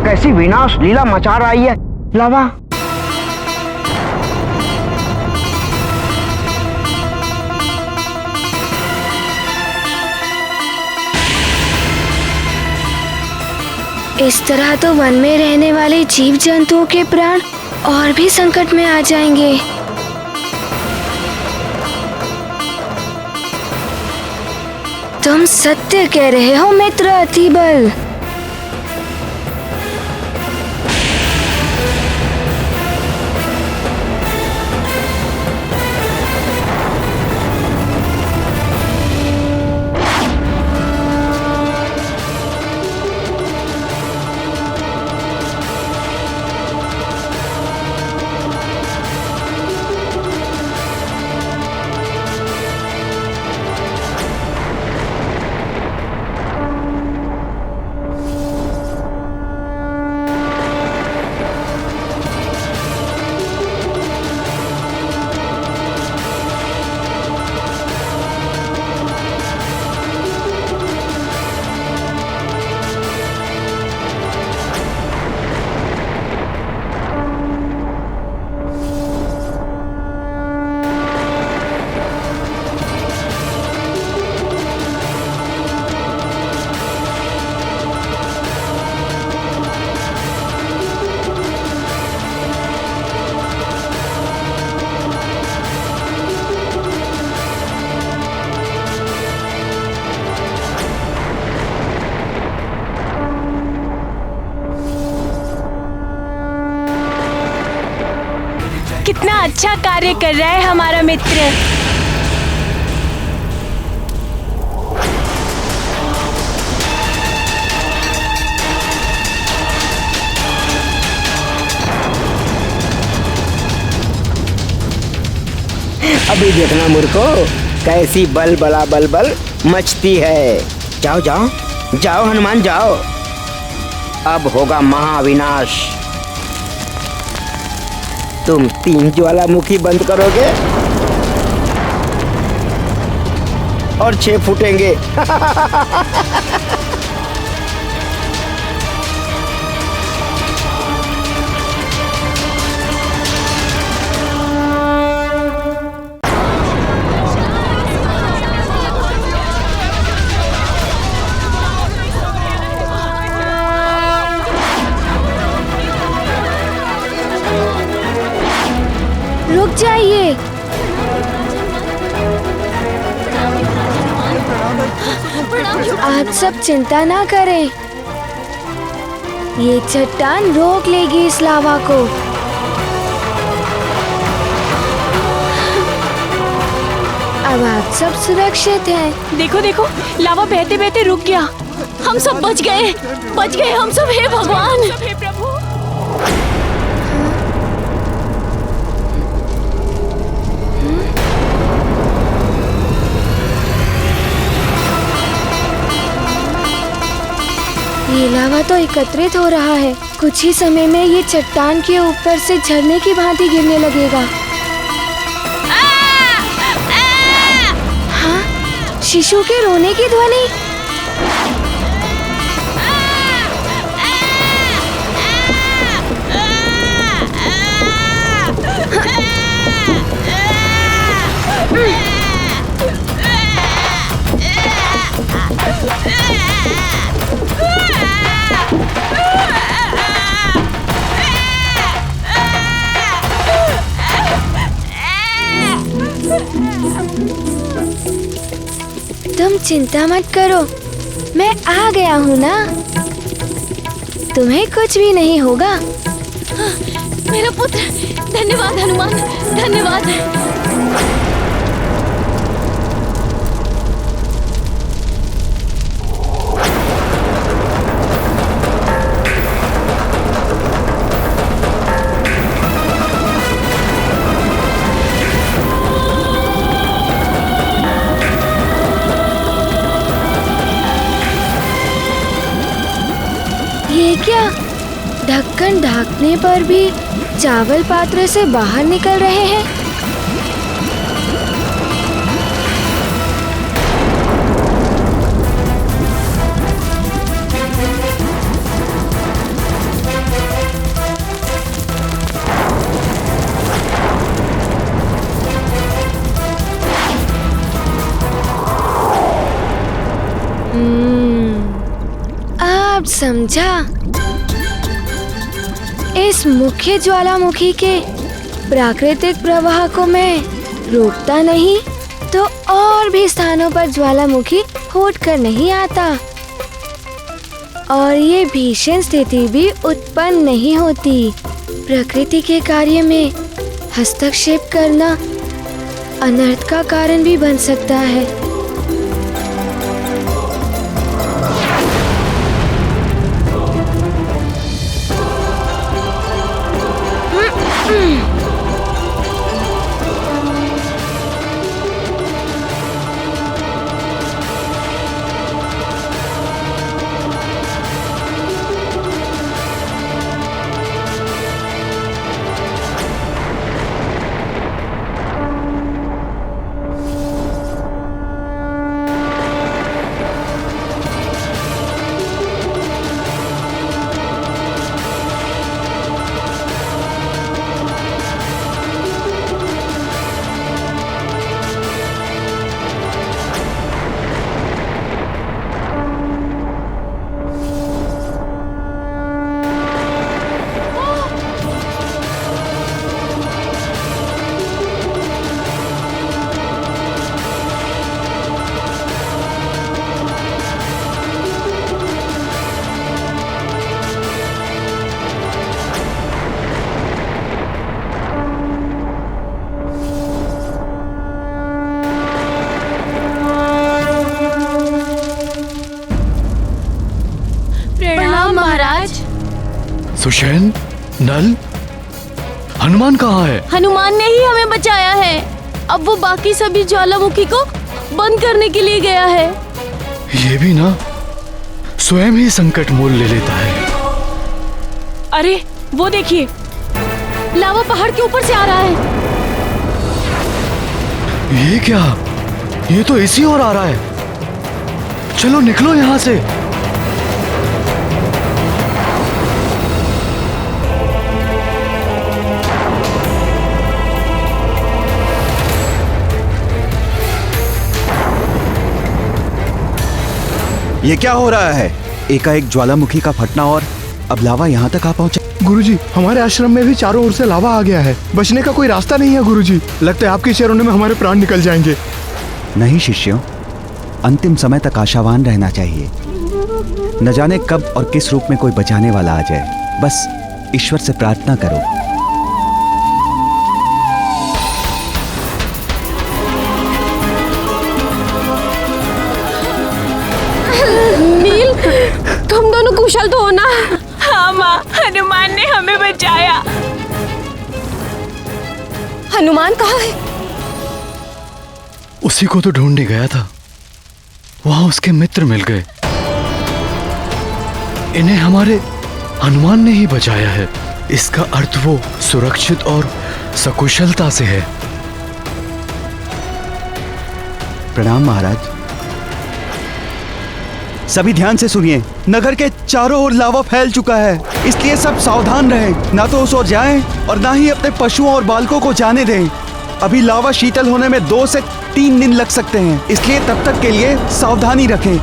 कैसी विनाश लीला मचा रही है लावा। इस तरह तो वन में रहने वाले जीव जंतुओं के प्राण और भी संकट में आ जाएंगे। तुम सत्य कह रहे हो मित्र अतिबल। कितना अच्छा कार्य कर रहा है हमारा मित्र। अभी देखना मूर्खो, कैसी बल बला बल बल मचती है। जाओ जाओ जाओ हनुमान जाओ, अब होगा महाविनाश। तुम 3 ज्वालामुखी बंद करोगे और 6 फूटेंगे। रुक जाइए। आप सब चिंता ना करें, ये चट्टान रोक लेगी इस लावा को। अब आप सब सुरक्षित हैं। देखो देखो, लावा बहते बहते रुक गया। हम सब बच गए हम सब। हे भगवान, हे प्रभु। ये लावा तो एकत्रित हो रहा है। कुछ ही समय में ये चट्टान के ऊपर से झरने की भांति गिरने लगेगा। हाँ, शिशु के रोने की ध्वनि। तुम चिंता मत करो, मैं आ गया हूँ ना, तुम्हें कुछ भी नहीं होगा। मेरा पुत्र, धन्यवाद हनुमान, धन्यवाद। ये क्या, ढक्कन ढकने पर भी चावल पात्र से बाहर निकल रहे हैं। अब समझा। इस मुख्य ज्वालामुखी के प्राकृतिक प्रवाह को मैं रोकता नहीं तो और भी स्थानों पर ज्वालामुखी फूट कर नहीं आता और ये भीषण स्थिति भी उत्पन्न नहीं होती। प्रकृति के कार्य में हस्तक्षेप करना अनर्थ का कारण भी बन सकता है। सुषेण, नल, हनुमान कहाँ है? हनुमान ने ही हमें बचाया है। अब वो बाकी सभी ज्वालामुखी को बंद करने के लिए गया है। ये भी ना स्वयं ही संकट मोल ले लेता है। अरे वो देखिए, लावा पहाड़ के ऊपर से आ रहा है। ये क्या? ये तो इसी ओर आ रहा है। चलो निकलो यहाँ से। ये क्या हो रहा है? एकाएक ज्वालामुखी का फटना और अब लावा यहाँ तक आ पहुँचा। गुरुजी, हमारे आश्रम में भी चारों ओर से लावा आ गया है। बचने का कोई रास्ता नहीं है गुरुजी। लगता है आपके चरणों में हमारे प्राण निकल जाएंगे। नहीं शिष्यों, अंतिम समय तक आशावान रहना चाहिए। न जाने कब और किस रूप में कोई बचाने वाला आ जाए। बस ईश्वर से प्रार्थना करो। नील, तुम दोनों कुशल तो हो ना? हाँ माँ, हनुमान ने हमें बचाया। हनुमान कहाँ है? उसी को तो ढूंढने गया था। वहां उसके मित्र मिल गए। इन्हें हमारे हनुमान ने ही बचाया है। इसका अर्थ वो सुरक्षित और सकुशलता से है। प्रणाम महाराज। सभी ध्यान से सुनिए। नगर के चारों ओर लावा फैल चुका है, इसलिए सब सावधान रहें। ना तो उस ओर जाएं और ना ही अपने पशुओं और बालकों को जाने दें। अभी लावा शीतल होने में 2 से 3 दिन लग सकते हैं, इसलिए तब तक के लिए सावधानी रखें।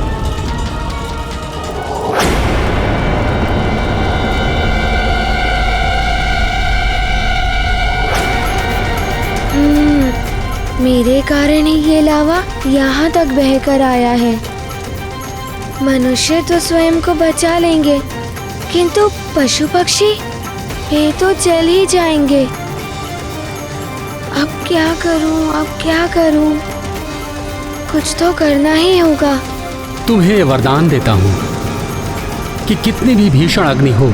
मेरे कारण ही ये लावा यहाँ तक बहकर आया है। मनुष्य तो स्वयं को बचा लेंगे, किंतु पशु पक्षी ये तो जल ही जाएंगे। अब क्या करूं, अब क्या करूं? कुछ तो करना ही होगा। तुम्हें वरदान देता हूँ कि कितनी भी भीषण अग्नि हो,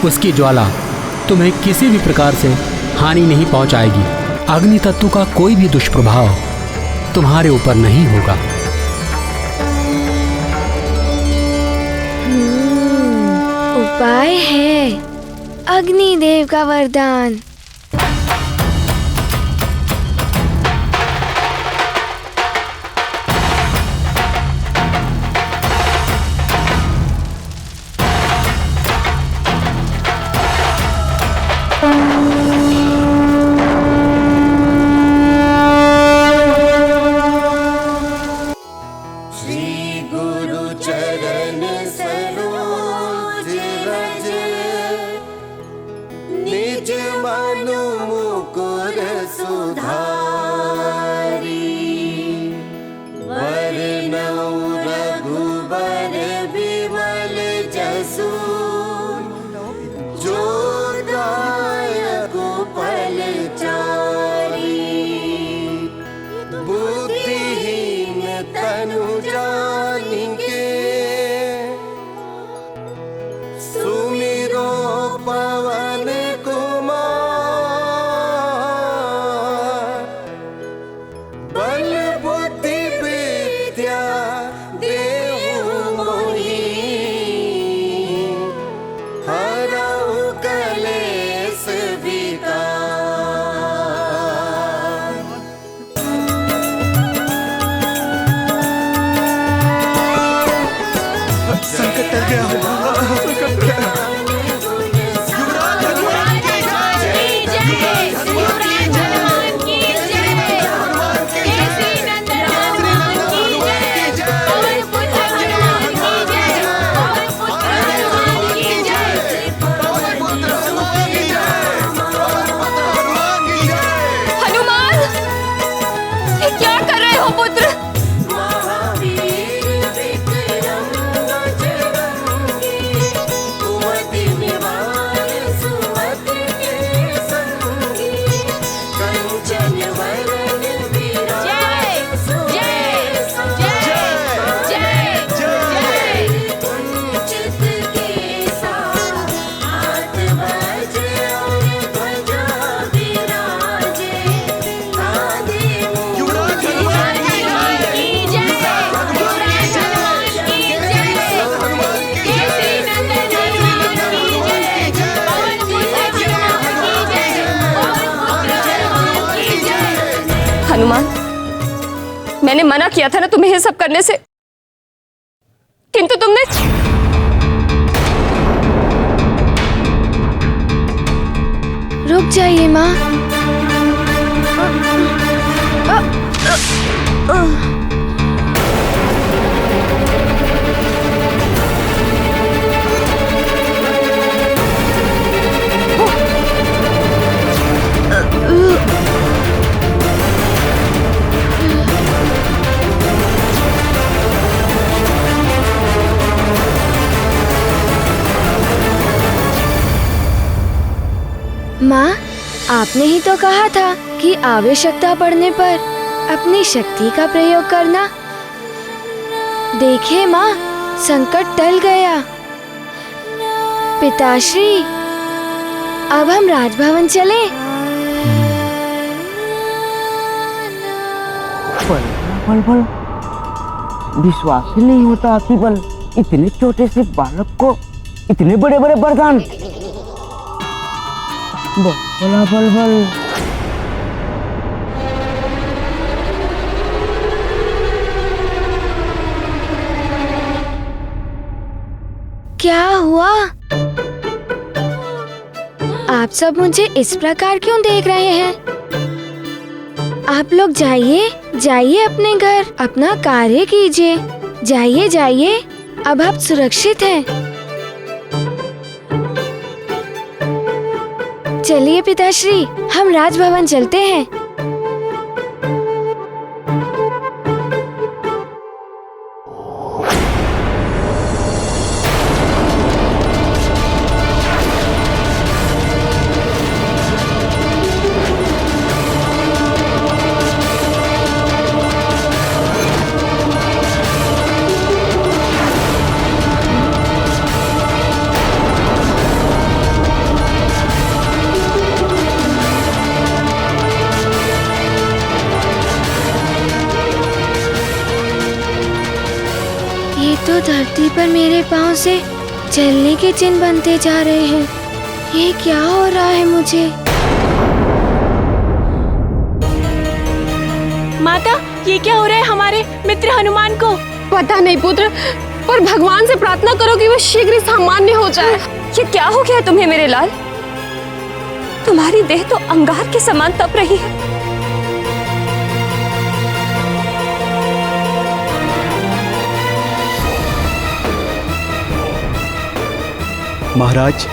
उसकी ज्वाला तुम्हें किसी भी प्रकार से हानि नहीं पहुंचाएगी। अग्नि तत्व का कोई भी दुष्प्रभाव तुम्हारे ऊपर नहीं होगा। उपाय है अग्निदेव का वरदान। हनुमान, मैंने मना किया था ना तुम्हें ये सब करने से, किंतु तुमने रुक जाइए माँ। माँ, आपने ही तो कहा था कि आवश्यकता पड़ने पर अपनी शक्ति का प्रयोग करना। देखिए माँ, संकट टल गया। पिताश्री, अब हम राजभवन चले। बल बल, विश्वास ही नहीं होता आपकी बल, इतने छोटे से बालक को इतने बड़े बड़े वरदान। बल बल बल। क्या हुआ? आप सब मुझे इस प्रकार क्यों देख रहे हैं? आप लोग जाइए, जाइए अपने घर, अपना कार्य कीजिए। जाइए जाइए, अब आप सुरक्षित हैं। चलिए पिताश्री, हम राजभवन चलते हैं। तो धरती पर मेरे पाँव से चलने के चिन्ह बनते जा रहे हैं। ये क्या हो रहा है मुझे? माता, ये क्या हो रहा है हमारे मित्र हनुमान को? पता नहीं पुत्र, पर भगवान से प्रार्थना करो कि वो शीघ्र ही सामान्य हो जाए। ये क्या हो गया तुम्हें मेरे लाल? तुम्हारी देह तो अंगार के समान तप रही है। महाराज,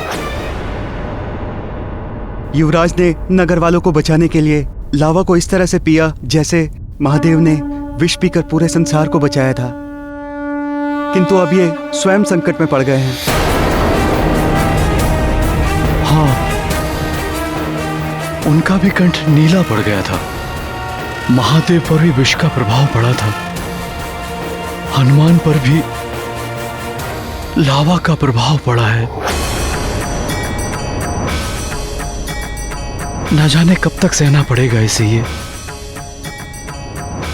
युवराज ने नगर वालों को बचाने के लिए लावा को इस तरह से पिया जैसे महादेव ने विष पीकर पूरे संसार को बचाया था, किंतु अब ये स्वयं संकट में पड़ गए हैं। हाँ, उनका भी कंठ नीला पड़ गया था। महादेव पर भी विष का प्रभाव पड़ा था, हनुमान पर भी लावा का प्रभाव पड़ा है। न जाने कब तक सहना पड़ेगा इसे। ये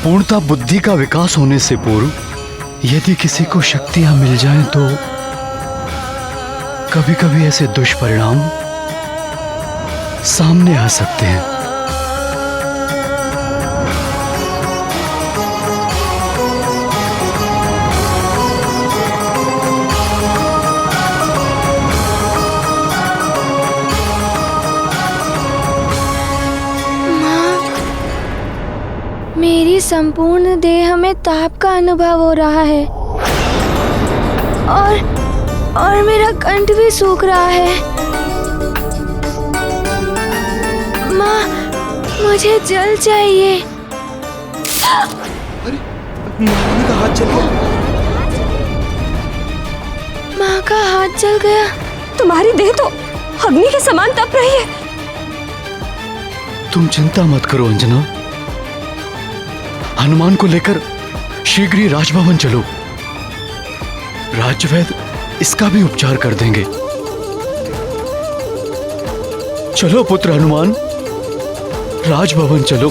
पूर्णता बुद्धि का विकास होने से पूर्व यदि किसी को शक्तियां मिल जाएं तो कभी कभी ऐसे दुष्परिणाम सामने आ सकते हैं। मेरी संपूर्ण देह में ताप का अनुभव हो रहा है और मेरा कंठ भी सूख रहा है। माँ, मुझे जल चाहिए। अरे, माँ का हाथ जल गया। माँ का हाथ जल गया। तुम्हारी देह तो अग्नि के समान तप रही है। तुम चिंता मत करो अंजना, हनुमान को लेकर शीघ्र ही राजभवन चलो। राजवैद्य इसका भी उपचार कर देंगे। चलो पुत्र हनुमान, राजभवन चलो।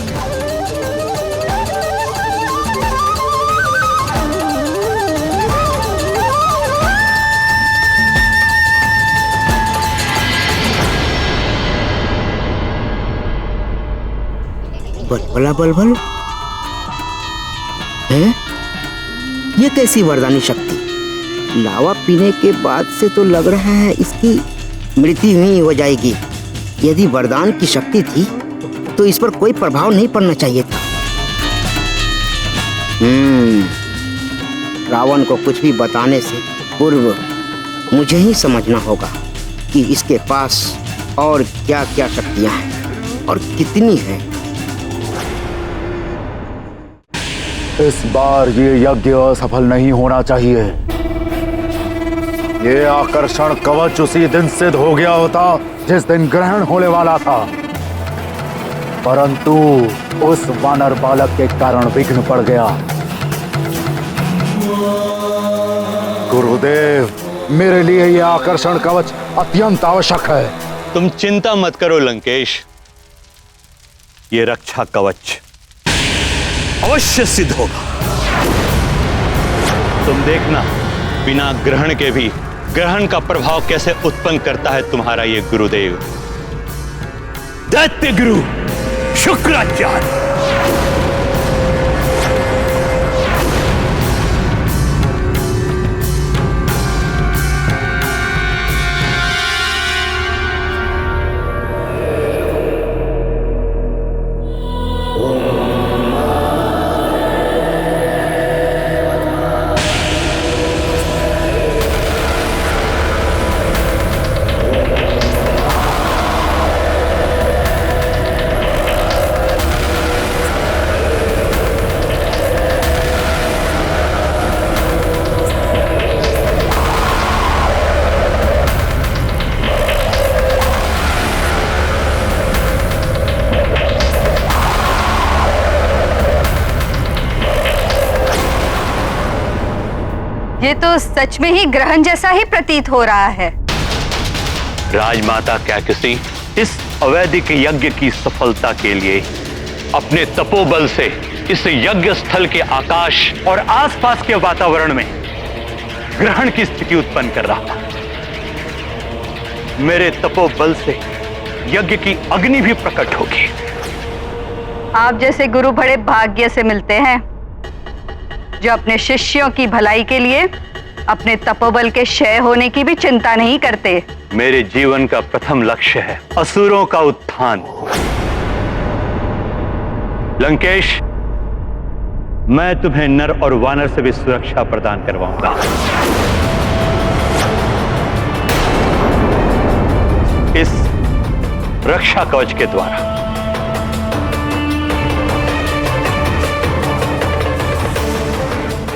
बल बल बल है? ये कैसी वरदानी शक्ति? लावा पीने के बाद से तो लग रहा है इसकी मृत्यु ही हो जाएगी। यदि वरदान की शक्ति थी तो इस पर कोई प्रभाव नहीं पड़ना चाहिए था। रावण को कुछ भी बताने से पूर्व मुझे ही समझना होगा कि इसके पास और क्या क्या शक्तियां हैं और कितनी हैं। इस बार ये यज्ञ असफल नहीं होना चाहिए। ये आकर्षण कवच उसी दिन सिद्ध हो गया होता जिस दिन ग्रहण होने वाला था, परंतु उस वानर बालक के कारण विघ्न पड़ गया। गुरुदेव, मेरे लिए यह आकर्षण कवच अत्यंत आवश्यक है। तुम चिंता मत करो लंकेश, ये रक्षा कवच अवश्य सिद्ध होगा। तुम देखना, बिना ग्रहण के भी ग्रहण का प्रभाव कैसे उत्पन्न करता है तुम्हारा ये गुरुदेव, दैत्य गुरु शुक्राचार्य। ये तो सच में ही ग्रहण जैसा ही प्रतीत हो रहा है। राजमाता कैकसी इस अवैदिक यज्ञ की सफलता के लिए अपने तपोबल से इस यज्ञ स्थल के आकाश और आसपास के वातावरण में ग्रहण की स्थिति उत्पन्न कर रहा था। मेरे तपोबल से यज्ञ की अग्नि भी प्रकट होगी। आप जैसे गुरु बड़े भाग्य से मिलते हैं जो अपने शिष्यों की भलाई के लिए अपने तपोबल के क्षय होने की भी चिंता नहीं करते। मेरे जीवन का प्रथम लक्ष्य है असुरों का उत्थान। लंकेश, मैं तुम्हें नर और वानर से भी सुरक्षा प्रदान करवाऊंगा। इस रक्षा कवच के द्वारा।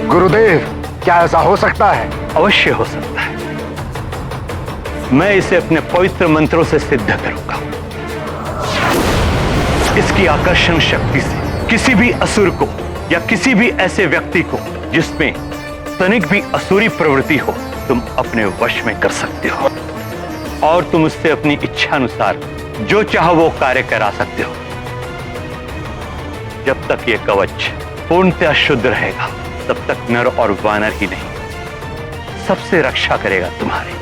गुरुदेव, क्या ऐसा हो सकता है? अवश्य हो सकता है। मैं इसे अपने पवित्र मंत्रों से सिद्ध करूंगा। इसकी आकर्षण शक्ति से किसी भी असुर को या किसी भी ऐसे व्यक्ति को जिसमें तनिक भी असुरी प्रवृत्ति हो, तुम अपने वश में कर सकते हो और तुम उससे अपनी इच्छा अनुसार जो चाहो वो कार्य करा सकते हो। जब तक ये कवच पूर्णतः शुद्ध रहेगा तब तक नर और वानर ही नहीं, सबसे रक्षा करेगा तुम्हारी।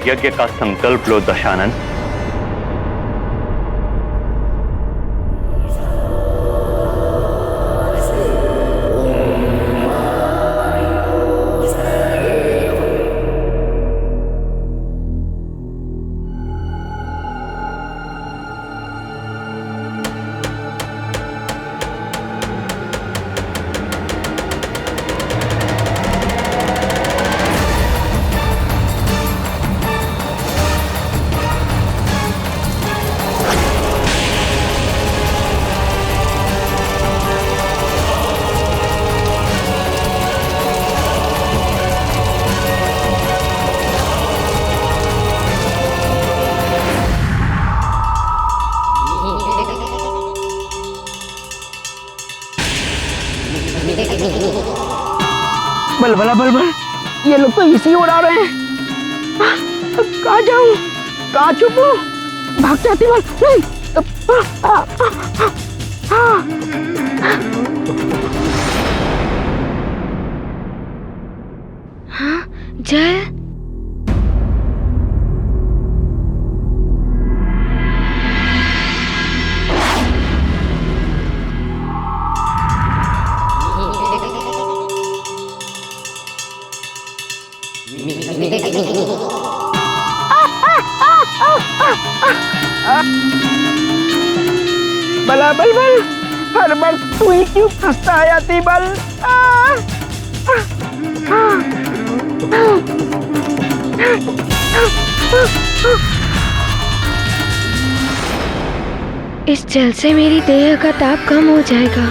यज्ञ का संकल्प लो दशानन। बलबला बलबल, ये लोग तो इसी ओर आ रहे हैं। कहाँ जाऊं, कहाँ छुपूं? भाग जाती बल नहीं। हाँ, जल बला बलबल, हर बार तू ही क्यों फंसता है आती बल? इस जल से मेरी देह का ताप कम हो जाएगा।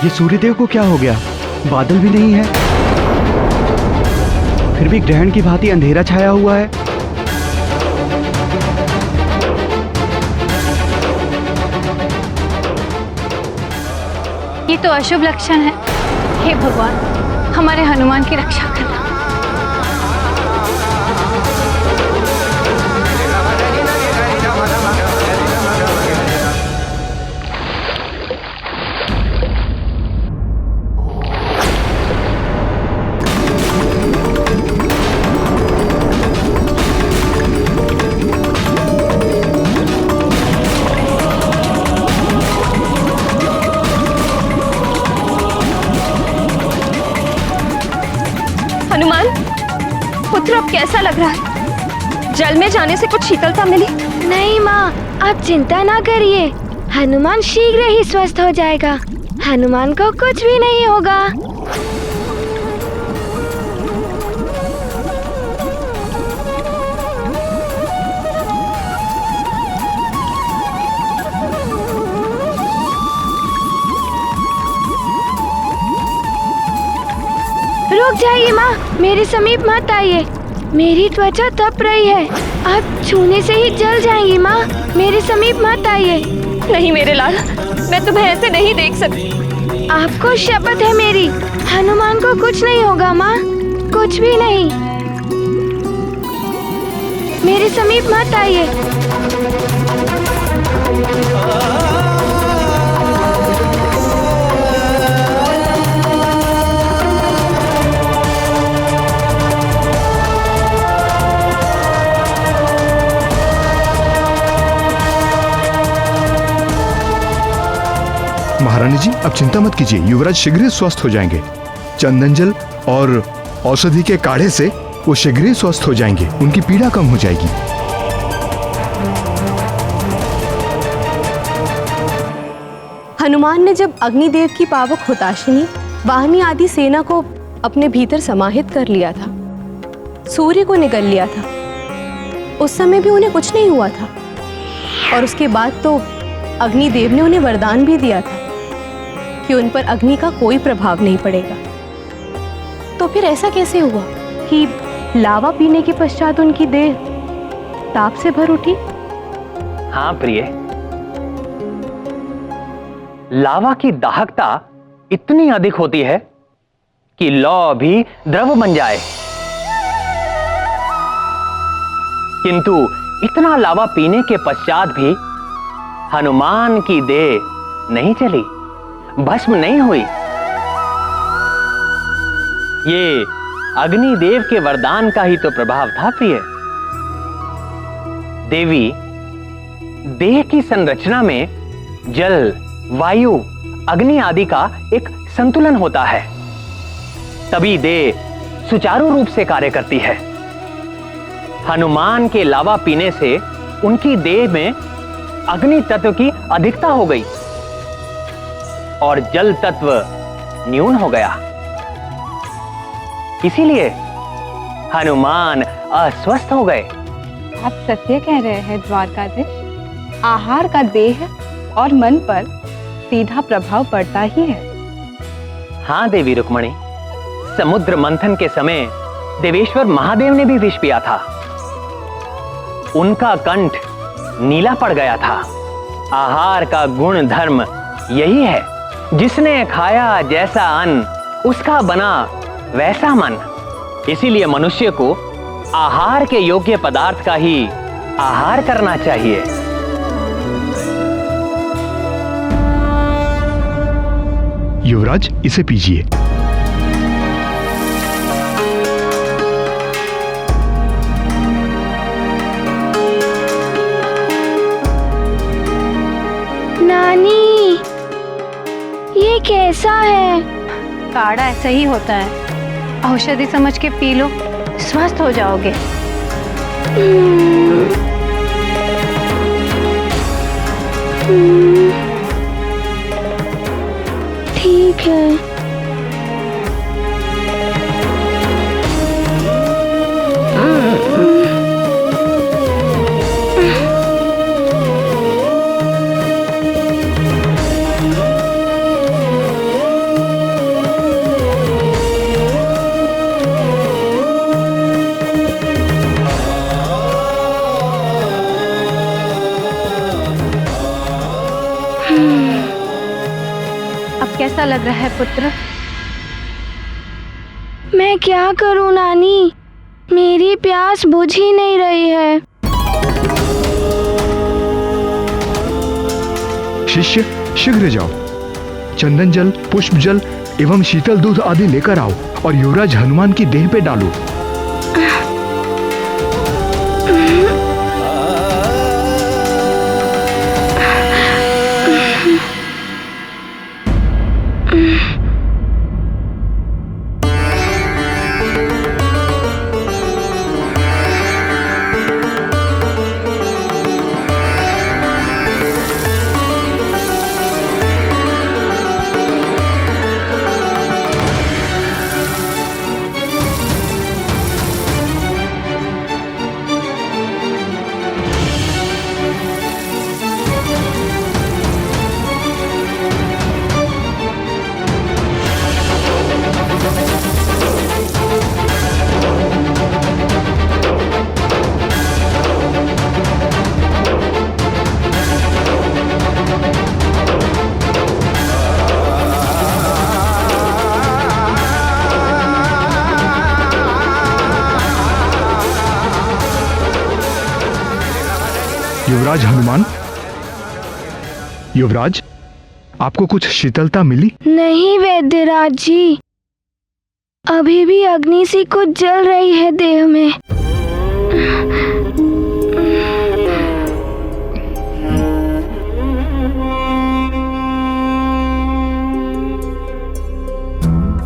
ये सूर्यदेव को क्या हो गया? बादल भी नहीं है, फिर भी ग्रहण की भांति अंधेरा छाया हुआ है। ये तो अशुभ लक्षण है। हे भगवान, हमारे हनुमान की रक्षा करना। हनुमान, पुत्र अब कैसा लग रहा है? जल में जाने से कुछ शीतलता मिली? नहीं माँ, आप चिंता ना करिए। हनुमान शीघ्र ही स्वस्थ हो जाएगा। हनुमान को कुछ भी नहीं होगा। रुक जाइए माँ, मेरे समीप मत आइए। मेरी त्वचा तप रही है, आप छूने से ही जल जाएंगी माँ। मेरे समीप मत आइए। नहीं मेरे लाल, मैं तुम्हें ऐसे नहीं देख सकती। आपको शपथ है मेरी, हनुमान को कुछ नहीं होगा माँ, कुछ भी नहीं। मेरे समीप मत आइए। महारानी जी, अब चिंता मत कीजिए, युवराज शीघ्र ही स्वस्थ हो जाएंगे। चंदन जल और औषधि के काढ़े से वो शीघ्र ही स्वस्थ हो जाएंगे, उनकी पीड़ा कम हो जाएगी। हनुमान ने जब अग्निदेव की पावक हुताशिनी, वाहिनी आदि सेना को अपने भीतर समाहित कर लिया था, सूर्य को निगल लिया था, उस समय भी उन्हें कुछ नहीं हुआ था। और उसके बाद तो अग्निदेव ने उन्हें वरदान भी दिया था कि उन पर अग्नि का कोई प्रभाव नहीं पड़ेगा। तो फिर ऐसा कैसे हुआ कि लावा पीने के पश्चात उनकी देह ताप से भर उठी? हाँ प्रिय, लावा की दाहकता इतनी अधिक होती है कि लौ भी द्रव बन जाए, किंतु इतना लावा पीने के पश्चात भी हनुमान की देह नहीं चली, भस्म नहीं हुई। ये अग्निदेव के वरदान का ही तो प्रभाव था प्रिय। देवी, देह की संरचना में जल, वायु, अग्नि आदि का एक संतुलन होता है, तभी देह सुचारू रूप से कार्य करती है। हनुमान के लावा पीने से उनकी देह में अग्नि तत्व की अधिकता हो गई और जल तत्व न्यून हो गया। इसीलिए हनुमान अस्वस्थ हो गए। आप सत्य कह रहे हैं द्वारकाधीश, आहार का देह और मन पर सीधा प्रभाव पड़ता ही है। हाँ देवी रुक्मणी, समुद्र मंथन के समय देवेश्वर महादेव ने भी विष पिया था, उनका कंठ नीला पड़ गया था। आहार का गुण धर्म यही है, जिसने खाया जैसा अन्न उसका बना वैसा मन। इसीलिए मनुष्य को आहार के योग्य पदार्थ का ही आहार करना चाहिए। युवराज, इसे पीजिए। नानी, ये कैसा है? काढ़ा ऐसा ही होता है, औषधि समझ के पी लो, स्वस्थ हो जाओगे। ठीक है। कैसा लग रहा है पुत्र? मैं क्या करूं नानी, मेरी प्यास बुझ ही नहीं रही है। शिष्य, शीघ्र जाओ, चंदन जल, पुष्प जल एवं शीतल दूध आदि लेकर आओ और युवराज हनुमान की देह पे डालो। युवराज हनुमान, युवराज, आपको कुछ शीतलता मिली? नहीं वैद्यराज जी, अभी भी अग्नि सी कुछ जल रही है देह में।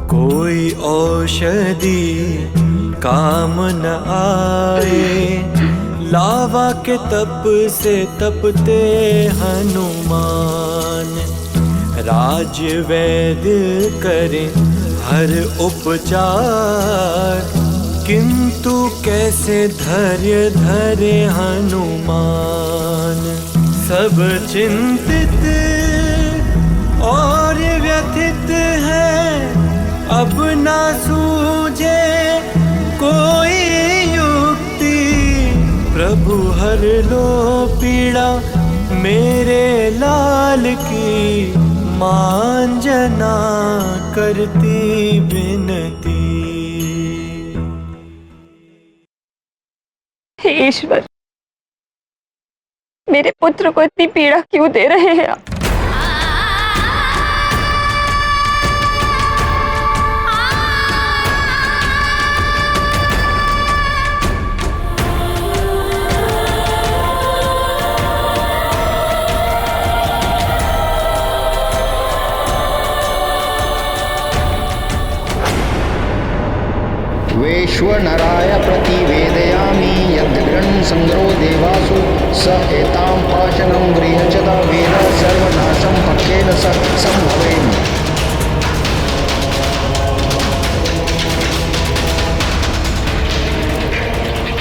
कोई औषधि काम न आए, लावा के तप से तपते हनुमान। राज वैद्य करे हर उपचार, किंतु कैसे धैर्य धरे हनुमान। सब चिंतित और व्यथित है, अब ना सूझे कोई युक्ति। प्रभु हर लो पीड़ा मेरे लाल की, मांजना करती विनती। हे ईश्वर, मेरे पुत्र को इतनी पीड़ा क्यों दे रहे हैं आप? वैश्वनराय प्रतिवेदयामि यद्गृहन् संग्रो देवासु स एतां पाशनं गृह्यचदा वेद सर्वनाशं पक्केन स संभवेम।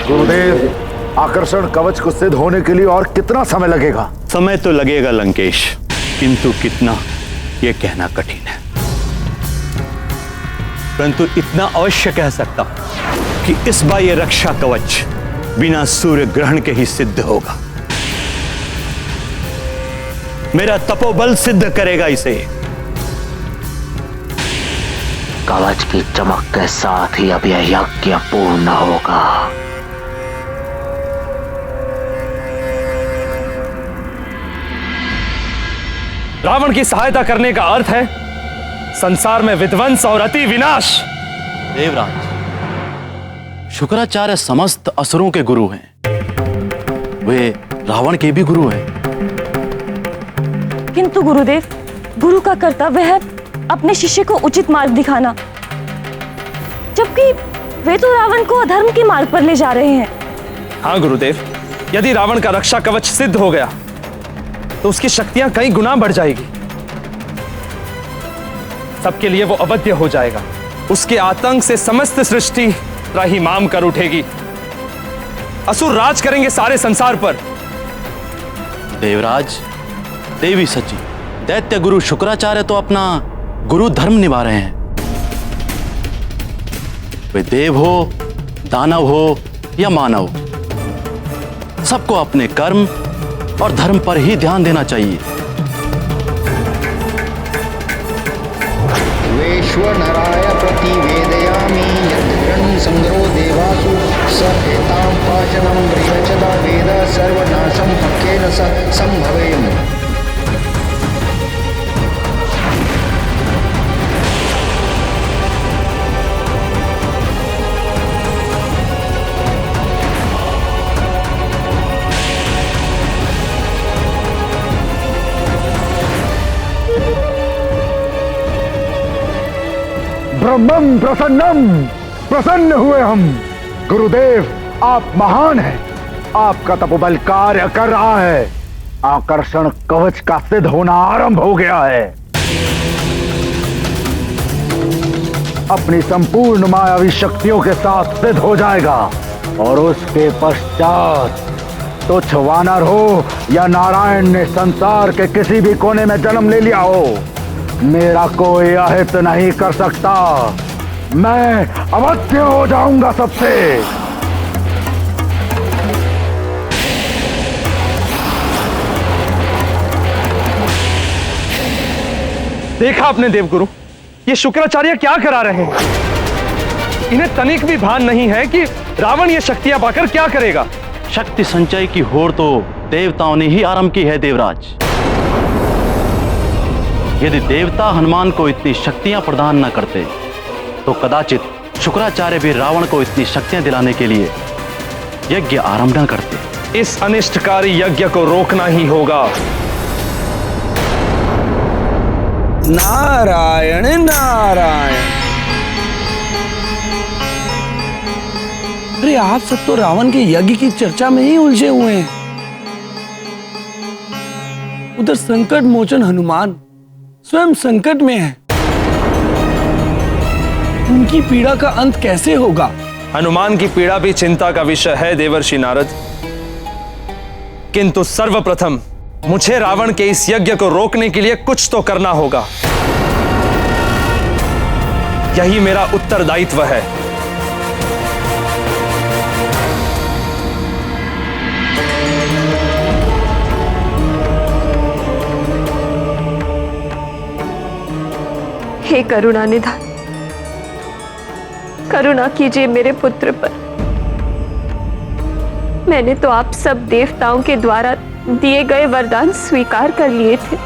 गुरुदेव, आकर्षण कवच को सिद्ध होने के लिए और कितना समय लगेगा? समय तो लगेगा लंकेश, किंतु कितना यह कहना कठिन है। परंतु इतना अवश्य कह सकता हूं कि इस बार यह रक्षा कवच बिना सूर्य ग्रहण के ही सिद्ध होगा। मेरा तपोबल सिद्ध करेगा इसे। कवच की चमक के साथ ही अब यह यज्ञ पूर्ण होगा। रावण की सहायता करने का अर्थ है संसार में विध्वंस और अति विनाश। देवराज, शुक्राचार्य समस्त असुरों के गुरु हैं। वे रावण के भी गुरु हैं। किंतु गुरुदेव, गुरु का कर्तव्य है अपने शिष्य को उचित मार्ग दिखाना, जबकि वे तो रावण को अधर्म के मार्ग पर ले जा रहे हैं। हाँ गुरुदेव, यदि रावण का रक्षा कवच सिद्ध हो गया तो उसकी शक्तियां कई गुना बढ़ जाएगी। सबके लिए वो अवध्य हो जाएगा। उसके आतंक से समस्त सृष्टि त्राहिमाम कर उठेगी। असुर राज करेंगे सारे संसार पर। देवराज, देवी सची, दैत्य गुरु शुक्राचार्य तो अपना गुरु धर्म निभा रहे हैं। वे देव हो, दानव हो या मानव, सबको अपने कर्म और धर्म पर ही ध्यान देना चाहिए। वैश्वनराय प्रतिवेदयामि यद्गृहन् संग्रो देवासु स एतां पाशनं गृह्यचदा वेद सर्वनाशं पक्केन स संभवेम। ब्रह्मं प्रसन्नम, प्रसन्न हुए हम। गुरुदेव, आप महान हैं। आपका तपोबल कार्य कर रहा है। आकर्षण कवच का सिद्ध होना आरंभ हो गया है। अपनी संपूर्ण मायावी शक्तियों के साथ सिद्ध हो जाएगा और उसके पश्चात तुच्छ वानर हो या नारायण ने संसार के किसी भी कोने में जन्म ले लिया हो, मेरा कोई अहित नहीं कर सकता। मैं अवश्य हो जाऊंगा सबसे। देखा आपने देवगुरु, ये शुक्राचार्य क्या करा रहे हैं। इन्हें तनिक भी भान नहीं है कि रावण ये शक्तियां पाकर क्या करेगा। शक्ति संचय की होड़ तो देवताओं ने ही आरंभ की है देवराज। यदि देवता हनुमान को इतनी शक्तियां प्रदान न करते तो कदाचित शुक्राचार्य भी रावण को इतनी शक्तियां दिलाने के लिए यज्ञ आरंभ न करते। इस अनिष्टकारी यज्ञ को रोकना ही होगा। नारायण नारायण। अरे आप सब तो रावण के यज्ञ की चर्चा में ही उलझे हुए हैं। उधर संकट मोचन हनुमान स्वयं संकट में है। उनकी पीड़ा का अंत कैसे होगा? हनुमान की पीड़ा भी चिंता का विषय है देवर्षि नारद, किंतु सर्वप्रथम मुझे रावण के इस यज्ञ को रोकने के लिए कुछ तो करना होगा। यही मेरा उत्तरदायित्व है। हे करुणा निधान, करुणा कीजिए मेरे पुत्र पर। मैंने तो आप सब देवताओं के द्वारा दिए गए वरदान स्वीकार कर लिए थे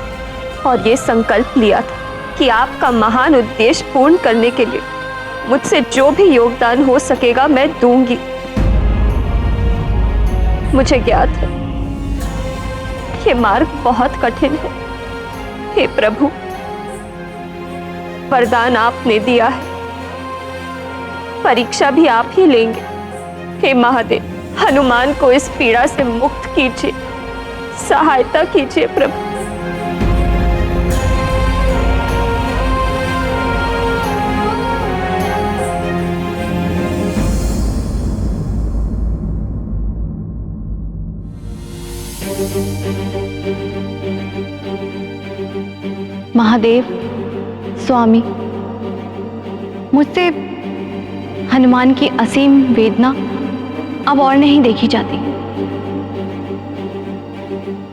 और ये संकल्प लिया था कि आपका महान उद्देश्य पूर्ण करने के लिए मुझसे जो भी योगदान हो सकेगा मैं दूंगी। मुझे ज्ञात है ये मार्ग बहुत कठिन है। हे प्रभु, वरदान आपने दिया है, परीक्षा भी आप ही लेंगे। हे महादेव, हनुमान को इस पीड़ा से मुक्त कीजिए, सहायता कीजिए प्रभु। महादेव, स्वामी, मुझसे हनुमान की असीम वेदना अब और नहीं देखी जाती।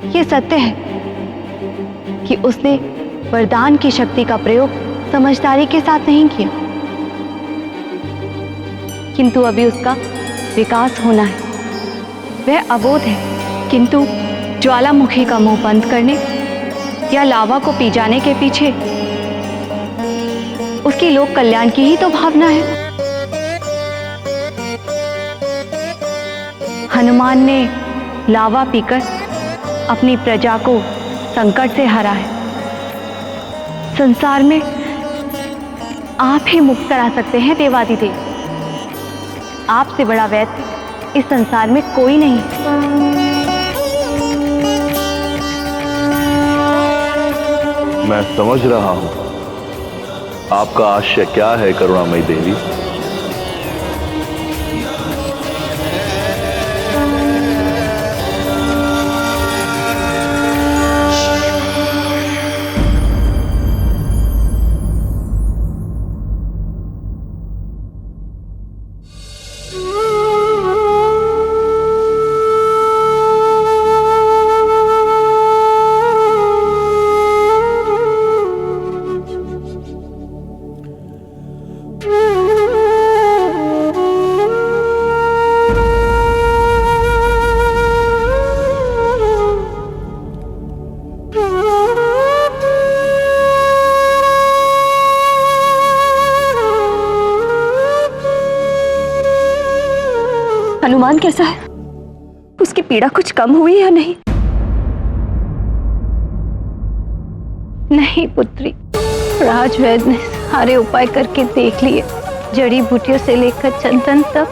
ये सत्य है कि उसने वरदान की शक्ति का प्रयोग समझदारी के साथ नहीं किया, किंतु अभी उसका विकास होना है। वह अबोध है, किंतु ज्वालामुखी का मुंह बंद करने या लावा को पी जाने के पीछे उसकी लोक कल्याण की ही तो भावना है। हनुमान ने लावा पीकर अपनी प्रजा को संकट से हरा है। संसार में आप ही मुक्त करा सकते हैं देवादिदेव। आपसे बड़ा वैद्य इस संसार में कोई नहीं। मैं समझ रहा हूं आपका आशय क्या है करुणामयी देवी। हनुमान कैसा है? उसकी पीड़ा कुछ कम हुई या नहीं? नहीं पुत्री, राजवैद्य ने सारे उपाय करके देख लिए। जड़ी बूटियों से लेकर चंदन तक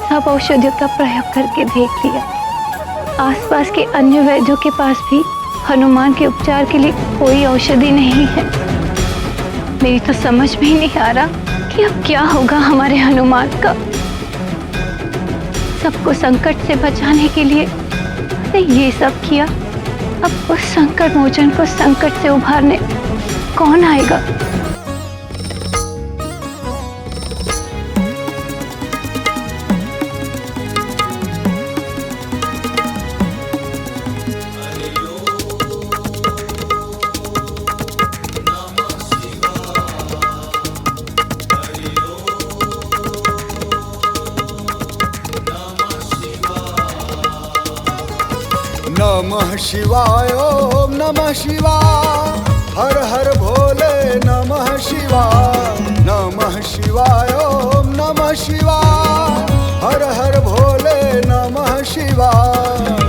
सब औषधियों का प्रयोग करके देख लिया। आसपास के अन्य वैद्यों के पास भी हनुमान के उपचार के लिए कोई औषधि नहीं है। मेरी तो समझ में ही नहीं आ रहा कि अब क्या होगा हमारे हनुमान का। सबको संकट से बचाने के लिए उसने ये सब किया, अब उस संकट मोचन को संकट से उभारने कौन आएगा? नमः शिवाय ओम नमः शिवाय, हर हर भोले नमः शिवाय, नमः शिवाय ओम नमः शिवाय, हर हर भोले नमः शिवाय।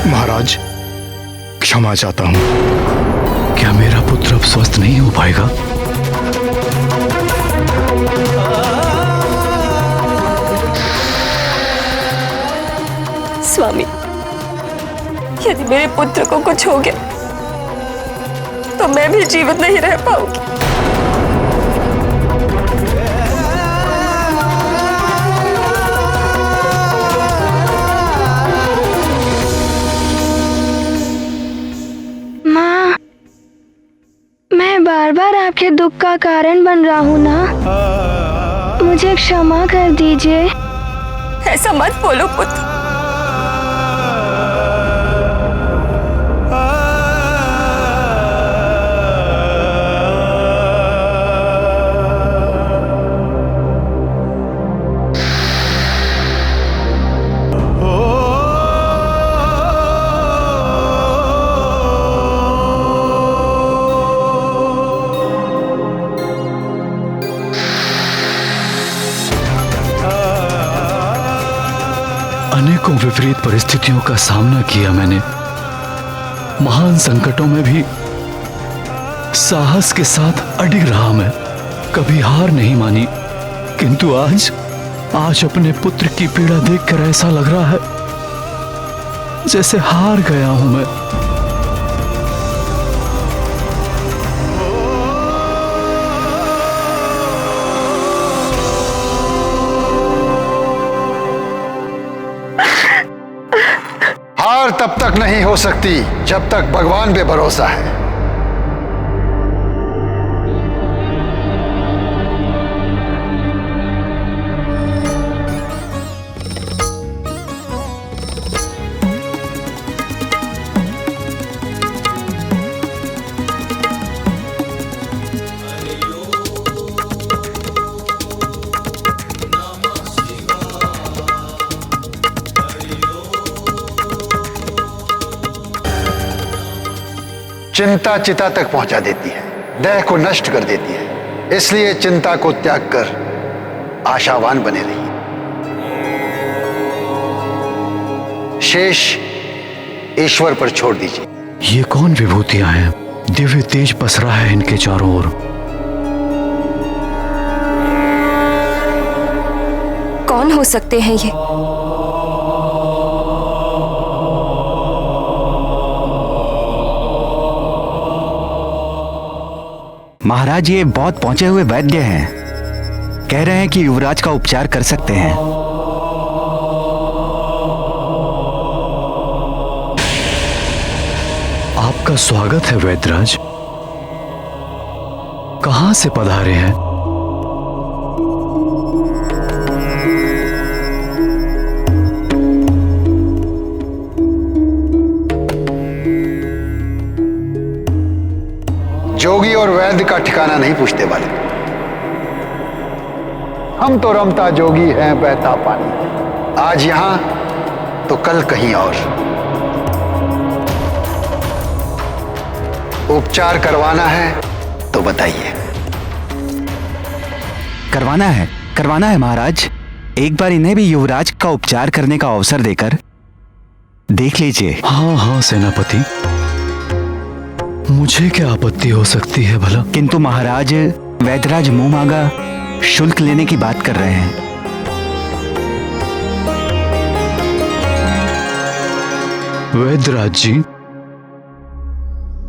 महाराज, क्षमा चाहता हूं। क्या मेरा पुत्र अब स्वस्थ नहीं हो पाएगा? स्वामी, यदि मेरे पुत्र को कुछ हो गया तो मैं भी जीवित नहीं रह पाऊंगी। माँ, मैं बार बार आपके दुख का कारण बन रहा हूँ ना, मुझे क्षमा कर दीजिए। ऐसा मत बोलो पुत्र। अनेकों विपरीत परिस्थितियों का सामना किया मैंने, महान संकटों में भी साहस के साथ अडिग रहा मैं, कभी हार नहीं मानी। किंतु आज अपने पुत्र की पीड़ा देखकर ऐसा लग रहा है जैसे हार गया हूं मैं। हार तब तक नहीं हो सकती जब तक भगवान पे भरोसा है। चिंता चिता तक पहुंचा देती है, देह को नष्ट कर देती है। इसलिए चिंता को त्याग कर आशावान बने रहिए। शेष ईश्वर पर छोड़ दीजिए। ये कौन विभूतियां हैं? दिव्य तेज पसरा है इनके चारों ओर। कौन हो सकते हैं ये? महाराज, ये बहुत पहुंचे हुए वैद्य हैं। कह रहे हैं कि युवराज का उपचार कर सकते हैं। आपका स्वागत है वैद्यराज। कहां से पधारे हैं? जोगी और वैद्य का ठिकाना नहीं पूछते वाले। हम तो रमता जोगी हैं, बहता पानी। आज यहां तो कल कहीं और। उपचार करवाना है तो बताइए। करवाना है महाराज। एक बार इन्हें भी युवराज का उपचार करने का अवसर देकर देख लीजिए। हाँ सेनापति, मुझे क्या आपत्ति हो सकती है भला? किंतु महाराज, वैद्यराज मुंह मांगा शुल्क लेने की बात कर रहे हैं। वैद्यराज जी,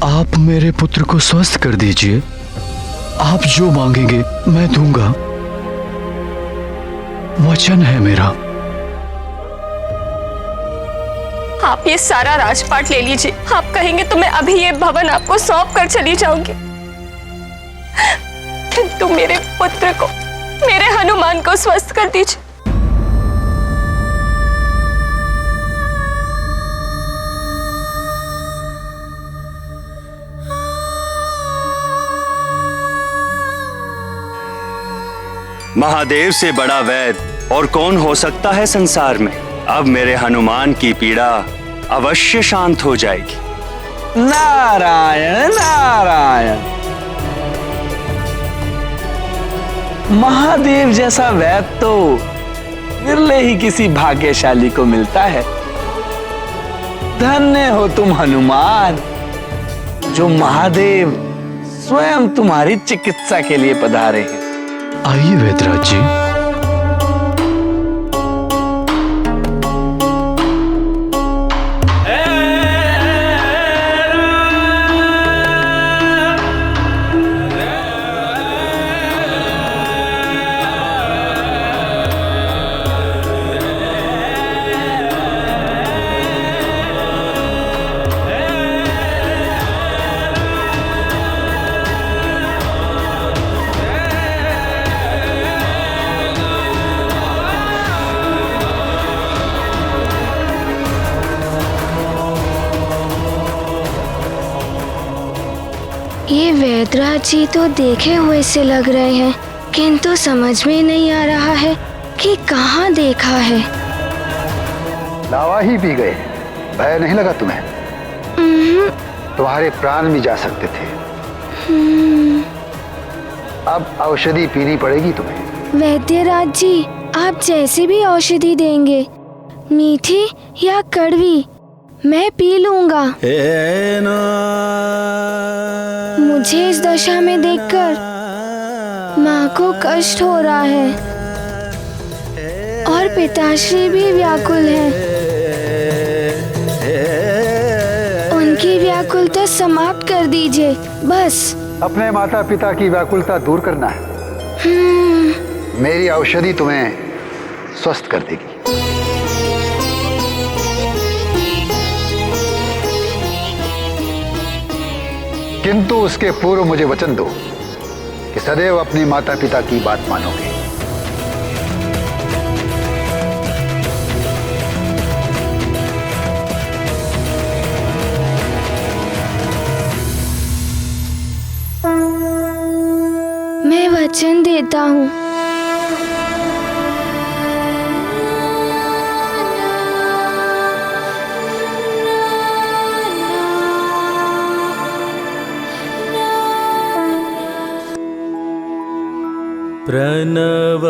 आप मेरे पुत्र को स्वस्थ कर दीजिए। आप जो मांगेंगे मैं दूंगा, वचन है मेरा। आप ये सारा राजपाट ले लीजिए। आप कहेंगे तो मैं अभी ये भवन आपको सौंप कर चली जाऊंगी। किंतु मेरे पुत्र को, मेरे हनुमान को स्वस्थ कर दीजिए। महादेव से बड़ा वैद्य और कौन हो सकता है संसार में। अब मेरे हनुमान की पीड़ा अवश्य शांत हो जाएगी। नारायण नारायण। महादेव जैसा वैद्य तो विरले ही किसी भाग्यशाली को मिलता है। धन्य हो तुम हनुमान, जो महादेव स्वयं तुम्हारी चिकित्सा के लिए पधारे हैं। आइए वैद्यराज जी। ये वैद्यराज जी तो देखे हुए से लग रहे हैं, किंतु समझ में नहीं आ रहा है कि कहाँ देखा है। लावा ही पी गए, भय नहीं लगा तुम्हें? तुम्हारे प्राण भी जा सकते थे। अब औषधि पीनी पड़ेगी तुम्हें। वैद्यराज जी, आप जैसे भी औषधि देंगे, मीठी या कड़वी, मैं पी लूंगा। मुझे इस दशा में देखकर माँ को कष्ट हो रहा है और पिताश्री भी व्याकुल हैं। उनकी व्याकुलता समाप्त कर दीजिए बस। अपने माता पिता की व्याकुलता दूर करना है। मेरी औषधि तुम्हें स्वस्थ कर देगी। किंतु उसके पूर्व मुझे वचन दो कि सदैव अपने माता पिता की बात मानोगे। मैं वचन देता हूँ। प्रणव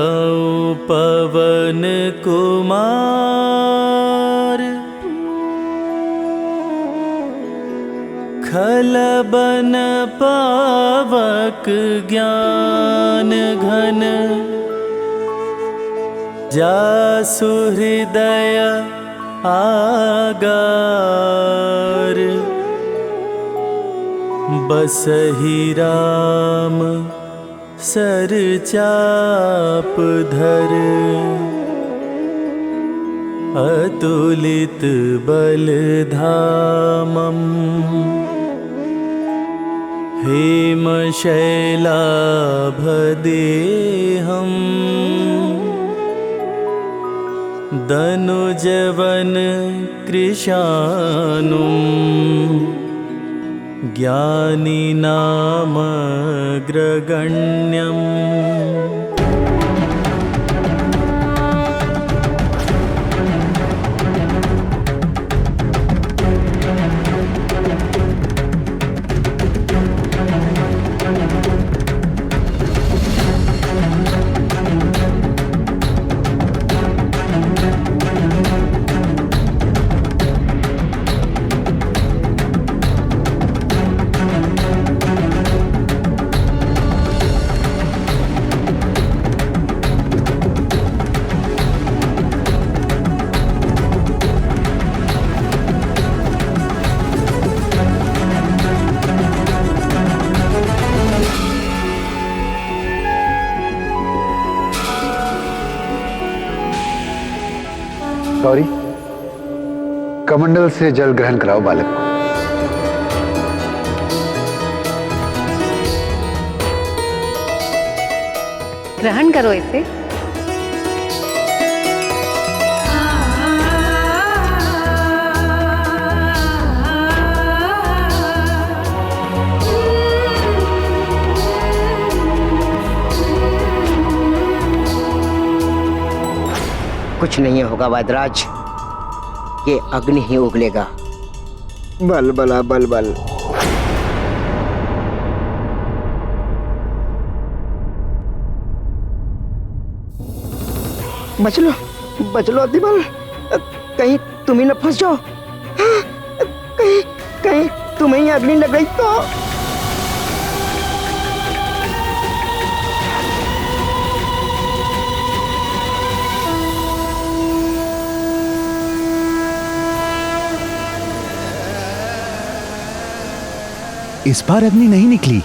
पवन कुमार खलबन पावक ज्ञान घन जासु हृदय आगार बसहि राम सर चाप धर अतुलित बल धामम हेम शैलाभ देहम दनुजवन कृशानुम ज्ञानी नाम ग्रगण्यम। गौरी, कमंडल से जल ग्रहण कराओ बालक को। ग्रहण करो इसे। कुछ नहीं होगा वैद्यराज, ये अग्नि ही उगलेगा। बल बला बल बल। बच लो अतिबल, कहीं तुम ही न फंस जाओ। कहीं तुम्हें ही अग्नि लग गई तो। इस बार अग्नि नहीं निकली।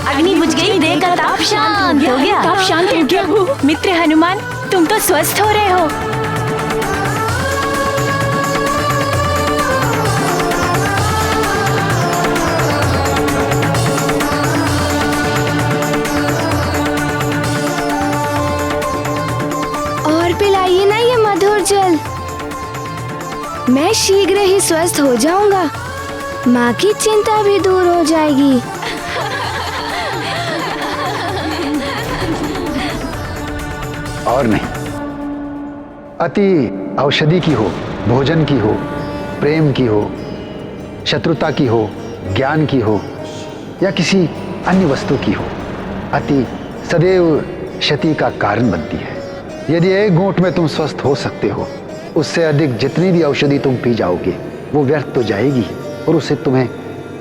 अग्नि बुझ गई, देह का ताप शांत हो गया। ताप शांत हो गया। मित्र हनुमान, तुम तो स्वस्थ हो रहे हो। और पिलाइए ना ये मधुर जल, मैं शीघ्र ही स्वस्थ हो जाऊंगा। माँ की चिंता भी दूर हो जाएगी। और नहीं, अति औषधि की हो, भोजन की हो, प्रेम की हो, शत्रुता की हो, ज्ञान की हो या किसी अन्य वस्तु की हो, अति सदैव क्षति का कारण बनती है। यदि एक घूंट में तुम स्वस्थ हो सकते हो, उससे अधिक जितनी भी औषधि तुम पी जाओगे वो व्यर्थ तो जाएगी और उससे तुम्हें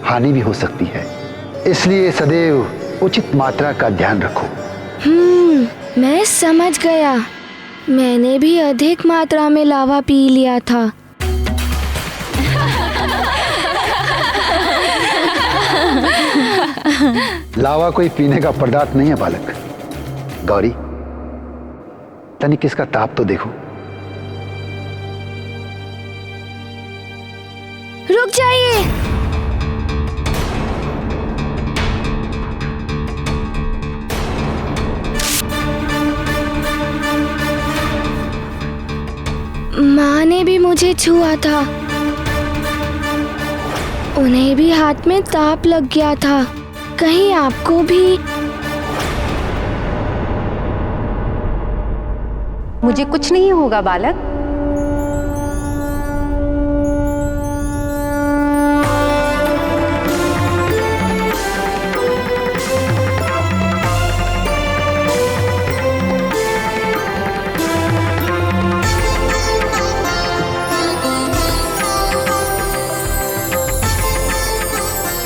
हानि भी हो सकती है। इसलिए सदैव उचित मात्रा का ध्यान रखो। मैं समझ गया। मैंने भी अधिक मात्रा में लावा पी लिया था। लावा कोई पीने का पदार्थ नहीं है बालक। गौरी, तनिक इसका ताप तो देखो। रुक जाइए। माँ ने भी मुझे छुआ था, उन्हें भी हाथ में ताप लग गया था। कहीं आपको भी? मुझे कुछ नहीं होगा बालक।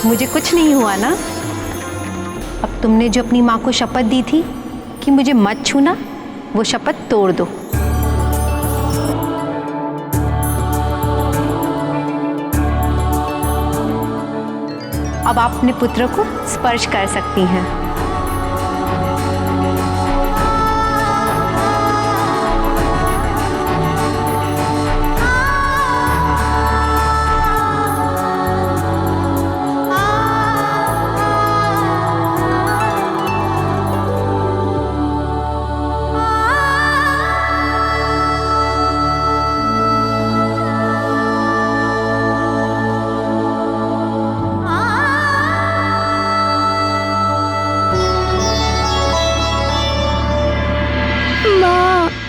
मुझे कुछ नहीं हुआ ना? अब तुमने जो अपनी माँ को शपथ दी थी कि मुझे मत छूना, वो शपथ तोड़ दो। अब आप अपने पुत्र को स्पर्श कर सकती हैं।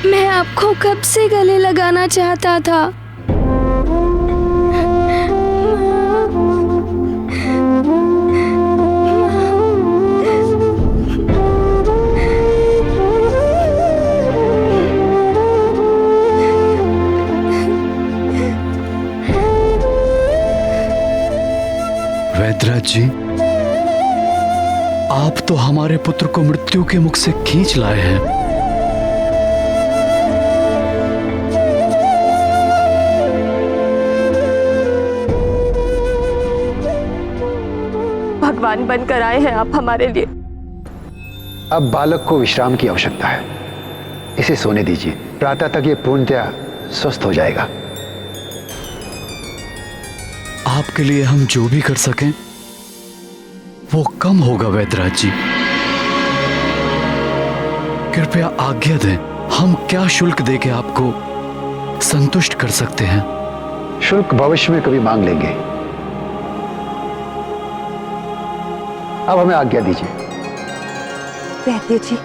मैं आपको कब से गले लगाना चाहता था। वैद्यराज जी, आप तो हमारे पुत्र को मृत्यु के मुख से खींच लाए हैं। भगवान बनकर आए हैं आप हमारे लिए। अब बालक को विश्राम की आवश्यकता है, इसे सोने दीजिए। प्रातः तक ये पूर्णतया स्वस्थ हो जाएगा। आपके लिए हम जो भी कर सकें वो कम होगा वैद्यराज जी। कृपया आज्ञा दें, हम क्या शुल्क देके आपको संतुष्ट कर सकते हैं? शुल्क भविष्य में कभी मांग लेंगे। अब हमें आज्ञा दीजिए। वैद्य जी,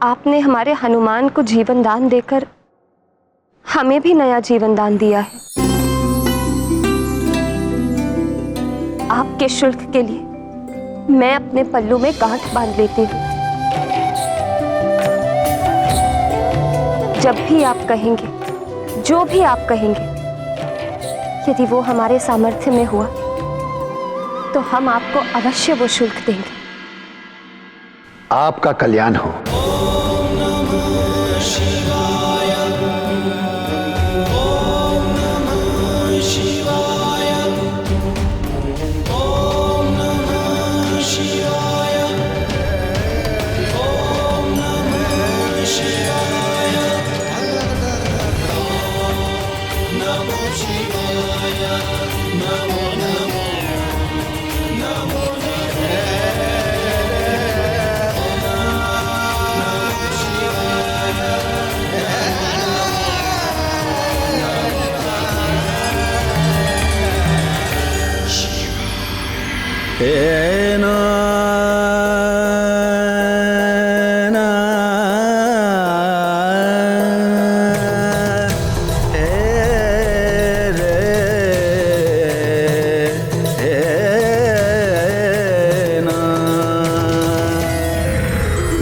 आपने हमारे हनुमान को जीवन दान देकर हमें भी नया जीवन दान दिया है। आपके शुल्क के लिए मैं अपने पल्लू में गांठ बांध लेती हूँ। जब भी आप कहेंगे, जो भी आप कहेंगे, यदि वो हमारे सामर्थ्य में हुआ तो हम आपको अवश्य वो शुल्क देंगे। आपका कल्याण हो।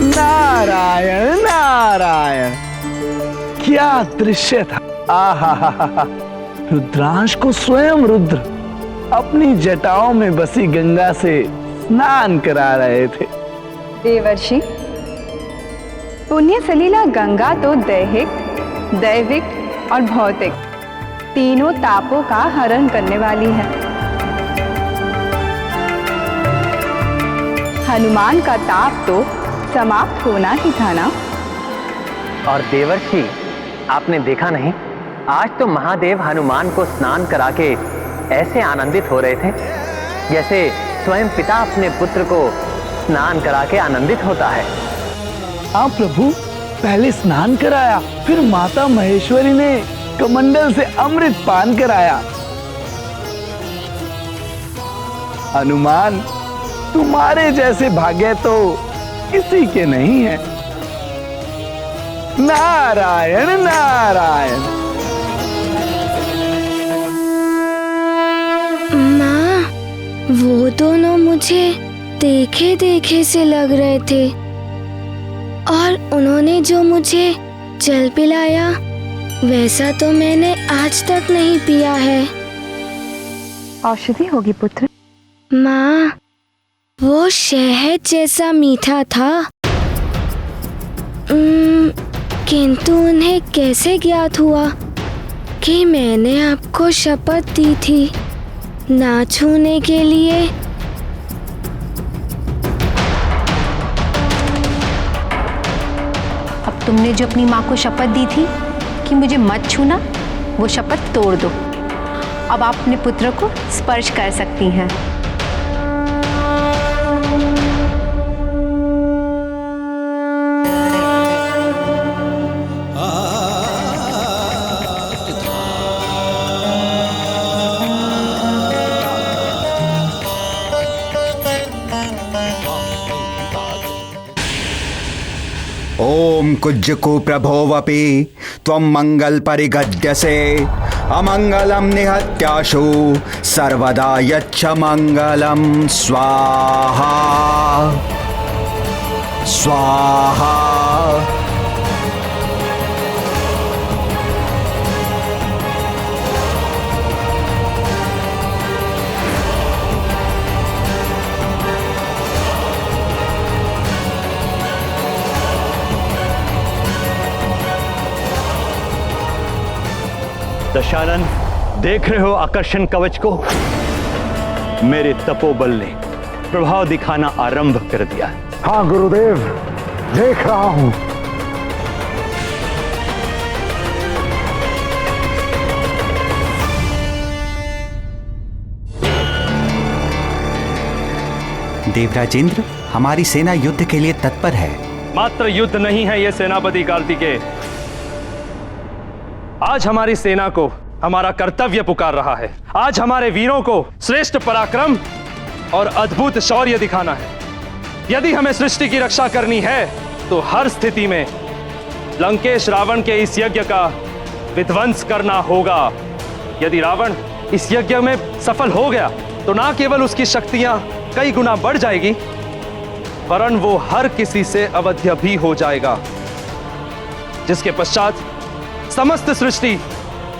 नारायण नारायण, क्या दृश्य था। आहा, रुद्रांश को स्वयं रुद्र अपनी जटाओं में बसी गंगा से स्नान करा रहे थे। देवर्षि, पुण्य सलीला गंगा तो दैहिक, दैविक और भौतिक तीनों तापों का हरण करने वाली है। हनुमान का ताप तो समाप्त होना ही था ना। और देवर्षि, आपने देखा नहीं, आज तो महादेव हनुमान को स्नान करा के ऐसे आनंदित हो रहे थे जैसे स्वयं पिता अपने पुत्र को स्नान करा के आनंदित होता है। हाँ प्रभु, पहले स्नान कराया, फिर माता महेश्वरी ने कमंडल से अमृत पान कराया। हनुमान, तुम्हारे जैसे भाग्य तो किसी के नहीं है। नारायण नारायण। माँ, वो दोनों मुझे देखे देखे से लग रहे थे और उन्होंने जो मुझे जल पिलाया वैसा तो मैंने आज तक नहीं पिया है। औषधि होगी पुत्र। माँ, वो शहद जैसा मीठा था, किंतु उन्हें कैसे ज्ञात हुआ कि मैंने आपको शपथ दी थी ना छूने के लिए। अब तुमने जो अपनी माँ को शपथ दी थी कि मुझे मत छूना, वो शपथ तोड़ दो। अब आप अपने पुत्र को स्पर्श कर सकती हैं। ओम कुज्जकु प्रभोवपि त्वं मंगल परिगद्यसे अमंगलम निहत्याशु सर्वदा यच्छ मंगलम स्वाहा स्वाहा। दशानन, देख रहे हो आकर्षण कवच को? मेरे तपोबल ने प्रभाव दिखाना आरंभ कर दिया। हाँ गुरुदेव, देख रहा हूं। देवराजेंद्र, हमारी सेना युद्ध के लिए तत्पर है। मात्र युद्ध नहीं है ये सेनापति कार्तिकेय। आज हमारी सेना को हमारा कर्तव्य पुकार रहा है। आज हमारे वीरों को श्रेष्ठ पराक्रम और अद्भुत शौर्य दिखाना है। यदि हमें सृष्टि की रक्षा करनी है तो हर स्थिति में लंकेश रावण के इस यज्ञ का विध्वंस करना होगा। यदि रावण इस यज्ञ में सफल हो गया तो ना केवल उसकी शक्तियां कई गुना बढ़ जाएगी, वरन वो हर किसी से अवध्य भी हो जाएगा, जिसके पश्चात समस्त सृष्टि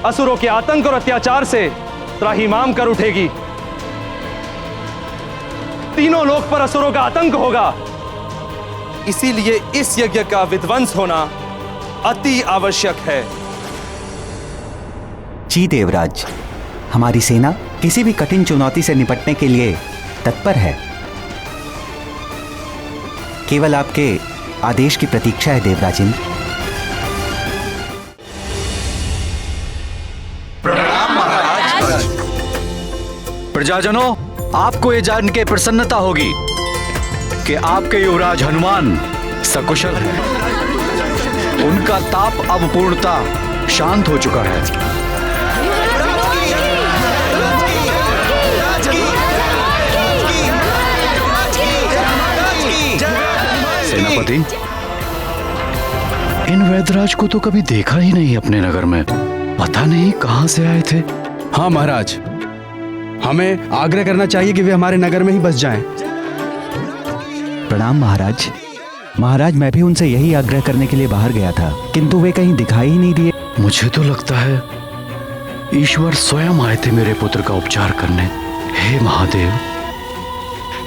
असुरों के आतंक और अत्याचार से त्राहिमाम कर उठेगी। तीनों लोक पर असुरों का आतंक होगा। इसीलिए इस यज्ञ का विध्वंस होना अति आवश्यक है। जी देवराज, हमारी सेना किसी भी कठिन चुनौती से निपटने के लिए तत्पर है। केवल आपके आदेश की प्रतीक्षा है देवराज इंद्र। प्रणाम महाराज। प्रजाजनों, आपको ये जान के प्रसन्नता होगी कि आपके युवराज हनुमान सकुशल हैं। उनका ताप अब पूर्णतः शांत हो चुका है। सेनापति, इन वैदराज को तो कभी देखा ही नहीं अपने नगर में। पता नहीं कहां से आए थे। हाँ महाराज, हमें आग्रह करना चाहिए कि वे हमारे नगर में ही बस जाएं। प्रणाम महाराज। महाराज, मैं भी उनसे यही आग्रह करने के लिए बाहर गया था, किंतु वे कहीं दिखाई ही नहीं दिए। मुझे तो लगता है ईश्वर स्वयं आए थे मेरे पुत्र का उपचार करने। हे महादेव,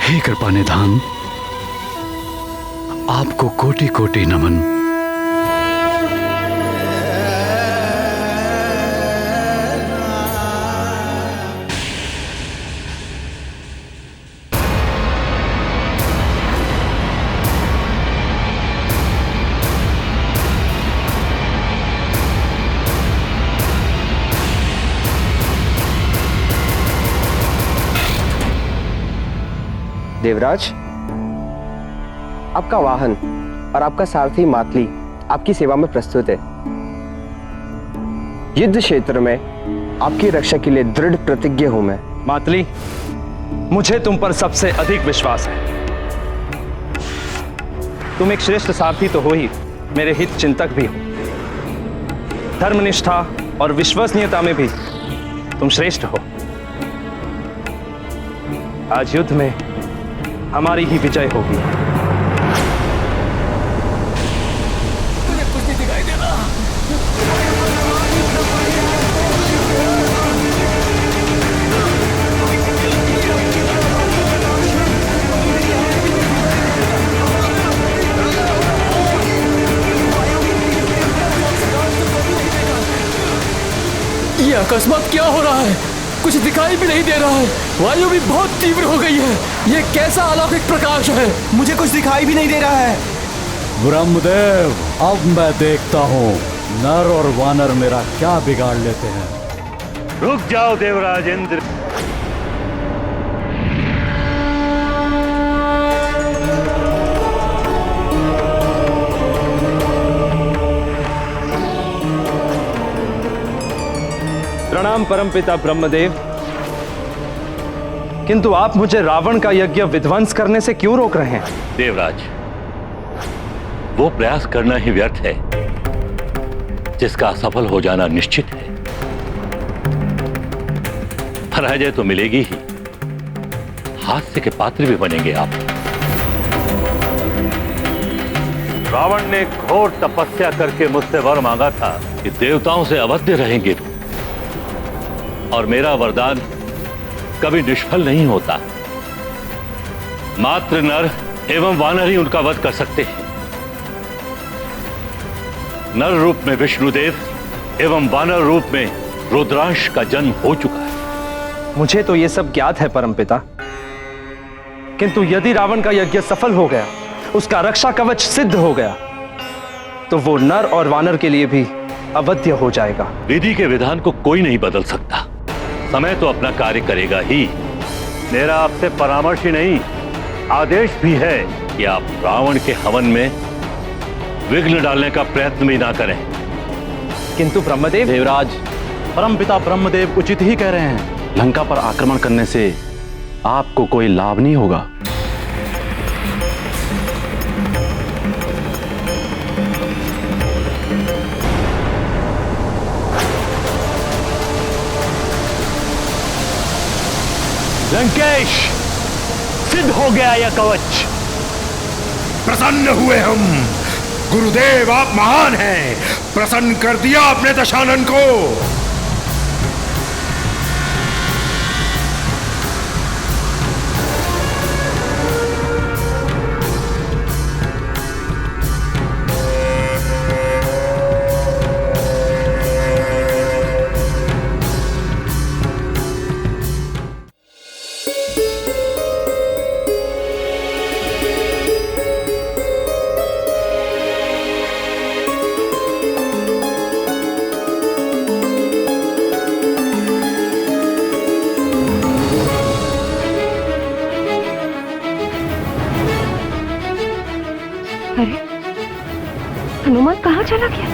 हे कृपा निधान, आपको कोटि कोटि नमन। देवराज, आपका वाहन और आपका सारथी मातली आपकी सेवा में प्रस्तुत है। युद्ध क्षेत्र में आपकी रक्षा के लिए दृढ़ प्रतिज्ञ हूं मैं। मातली, मुझे तुम पर सबसे अधिक विश्वास है। तुम एक श्रेष्ठ सारथी तो हो ही, मेरे हित चिंतक भी हो। धर्मनिष्ठा और विश्वसनीयता में भी तुम श्रेष्ठ हो। आज युद्ध में हमारी ही विजय होगी। ये अकस्मात क्या हो रहा है? कुछ दिखाई भी नहीं दे रहा है। वायु भी बहुत तीव्र हो गई है। ये कैसा अलौकिक प्रकाश है? मुझे कुछ दिखाई भी नहीं दे रहा है। ब्रह्मदेव, अब मैं देखता हूँ नर और वानर मेरा क्या बिगाड़ लेते हैं। रुक जाओ देवराज इंद्र। प्रणाम परमपिता ब्रह्मदेव, किंतु आप मुझे रावण का यज्ञ विध्वंस करने से क्यों रोक रहे हैं? देवराज, वो प्रयास करना ही व्यर्थ है जिसका असफल हो जाना निश्चित है। पराजय तो मिलेगी ही, हास्य के पात्र भी बनेंगे आप। रावण ने घोर तपस्या करके मुझसे वर मांगा था कि देवताओं से अवध्य रहेंगे, और मेरा वरदान कभी निष्फल नहीं होता। मात्र नर एवं वानर ही उनका वध कर सकते हैं। नर रूप में विष्णुदेव एवं वानर रूप में रुद्रांश का जन्म हो चुका है। मुझे तो यह सब ज्ञात है परमपिता, किंतु यदि रावण का यज्ञ सफल हो गया, उसका रक्षा कवच सिद्ध हो गया, तो वो नर और वानर के लिए भी अवध्य हो जाएगा। विधि के विधान को कोई नहीं बदल सकता। समय तो अपना कार्य करेगा ही। मेरा आपसे परामर्श ही नहीं, आदेश भी है कि आप रावण के हवन में विघ्न डालने का प्रयत्न भी ना करें। किंतु ब्रह्मदेव। देवराज, परमपिता ब्रह्मदेव उचित ही कह रहे हैं। लंका पर आक्रमण करने से आपको कोई लाभ नहीं होगा। लंकेश, सिद्ध हो गया यह कवच। प्रसन्न हुए हम। गुरुदेव आप महान हैं, प्रसन्न कर दिया अपने दशानन को। अरे हनुमान कहाँ चला गया?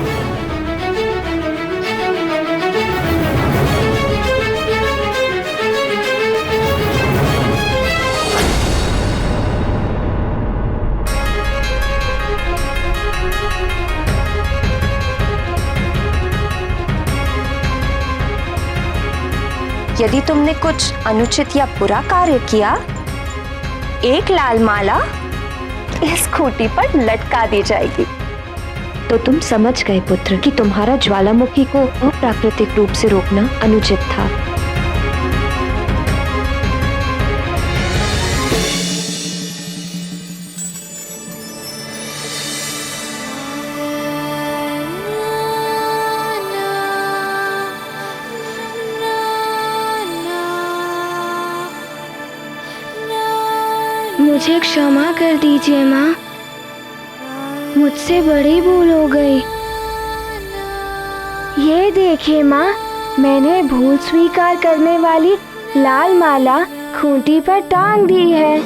यदि तुमने कुछ अनुचित या बुरा कार्य किया, एक लाल माला इस खूंटी पर लटका दी जाएगी। तो तुम समझ गए पुत्र कि तुम्हारा ज्वालामुखी को अप्राकृतिक रूप से रोकना अनुचित था। मुझे क्षमा कर दीजिए माँ, मुझसे बड़ी भूल हो गई। ये देखिए माँ, मैंने भूल स्वीकार करने वाली लाल माला खूंटी पर टांग दी है।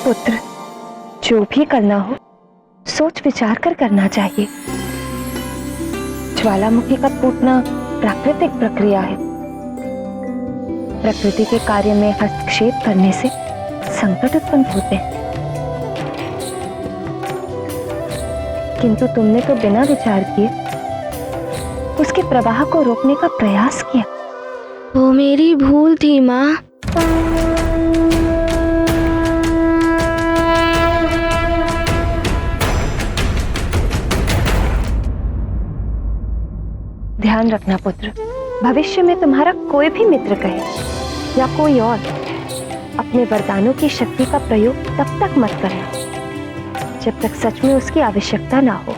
पुत्र, जो भी करना हो सोच विचार कर करना चाहिए। ज्वालामुखी का फूटना प्राकृतिक प्रक्रिया है। प्रकृति के कार्य में हस्तक्षेप करने से संकट उत्पन्न होते हैं। किंतु तुमने तो बिना विचार किए उसके प्रवाह को रोकने का प्रयास किया। वो मेरी भूल थी माँ। ध्यान रखना पुत्र, भविष्य में तुम्हारा कोई भी मित्र कहे या कोई और, अपने वरदानों की शक्ति का प्रयोग तब तक मत करना जब तक सच में उसकी आवश्यकता ना हो।